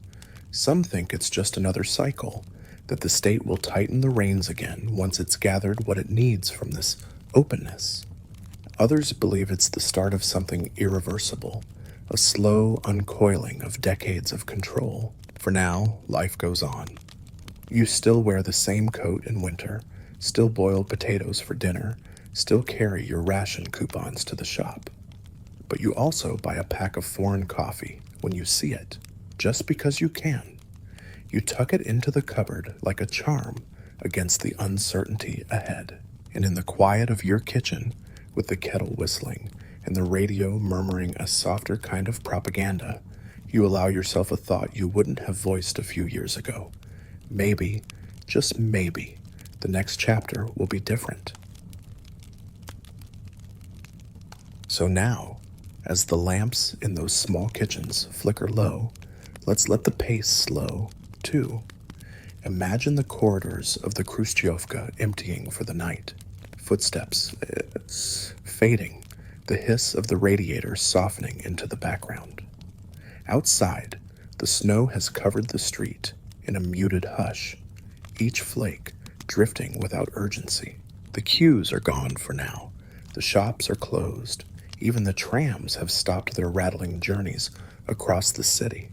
Some think it's just another cycle, that the state will tighten the reins again once it's gathered what it needs from this openness. Others believe it's the start of something irreversible, a slow uncoiling of decades of control. For now, life goes on. You still wear the same coat in winter, still boil potatoes for dinner, still carry your ration coupons to the shop. But you also buy a pack of foreign coffee when you see it, just because you can. You tuck it into the cupboard like a charm against the uncertainty ahead. And in the quiet of your kitchen, with the kettle whistling and the radio murmuring a softer kind of propaganda, you allow yourself a thought you wouldn't have voiced a few years ago. Maybe just maybe, the next chapter will be different. So now, as the lamps in those small kitchens flicker low, let's let the pace slow, too. Imagine the corridors of the Khrushchevka emptying for the night, footsteps fading, the hiss of the radiator softening into the background. Outside, the snow has covered the street in a muted hush, each flake drifting without urgency. The queues are gone for now. The shops are closed. Even the trams have stopped their rattling journeys across the city.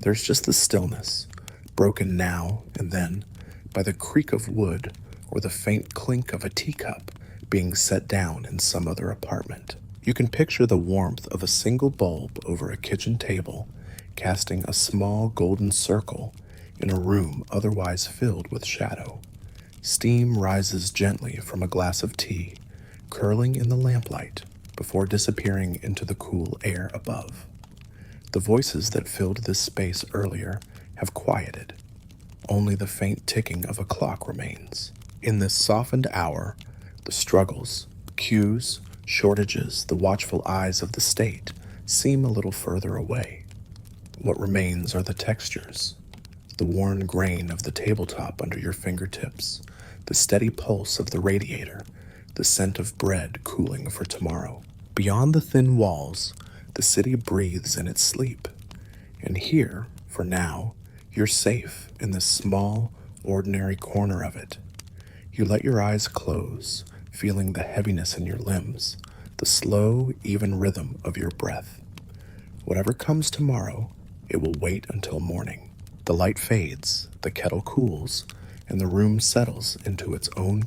There's just the stillness, broken now and then by the creak of wood or the faint clink of a teacup being set down in some other apartment. You can picture the warmth of a single bulb over a kitchen table, casting a small golden circle in a room otherwise filled with shadow. Steam rises gently from a glass of tea, curling in the lamplight before disappearing into the cool air above. The voices that filled this space earlier have quieted. Only the faint ticking of a clock remains. In this softened hour, the struggles, queues, shortages, the watchful eyes of the state seem a little further away. What remains are the textures, the worn grain of the tabletop under your fingertips, the steady pulse of the radiator, the scent of bread cooling for tomorrow. Beyond the thin walls, the city breathes in its sleep. And here, for now, you're safe in this small, ordinary corner of it. You let your eyes close, feeling the heaviness in your limbs, the slow, even rhythm of your breath. Whatever comes tomorrow, it will wait until morning. The light fades, the kettle cools, and the room settles into its own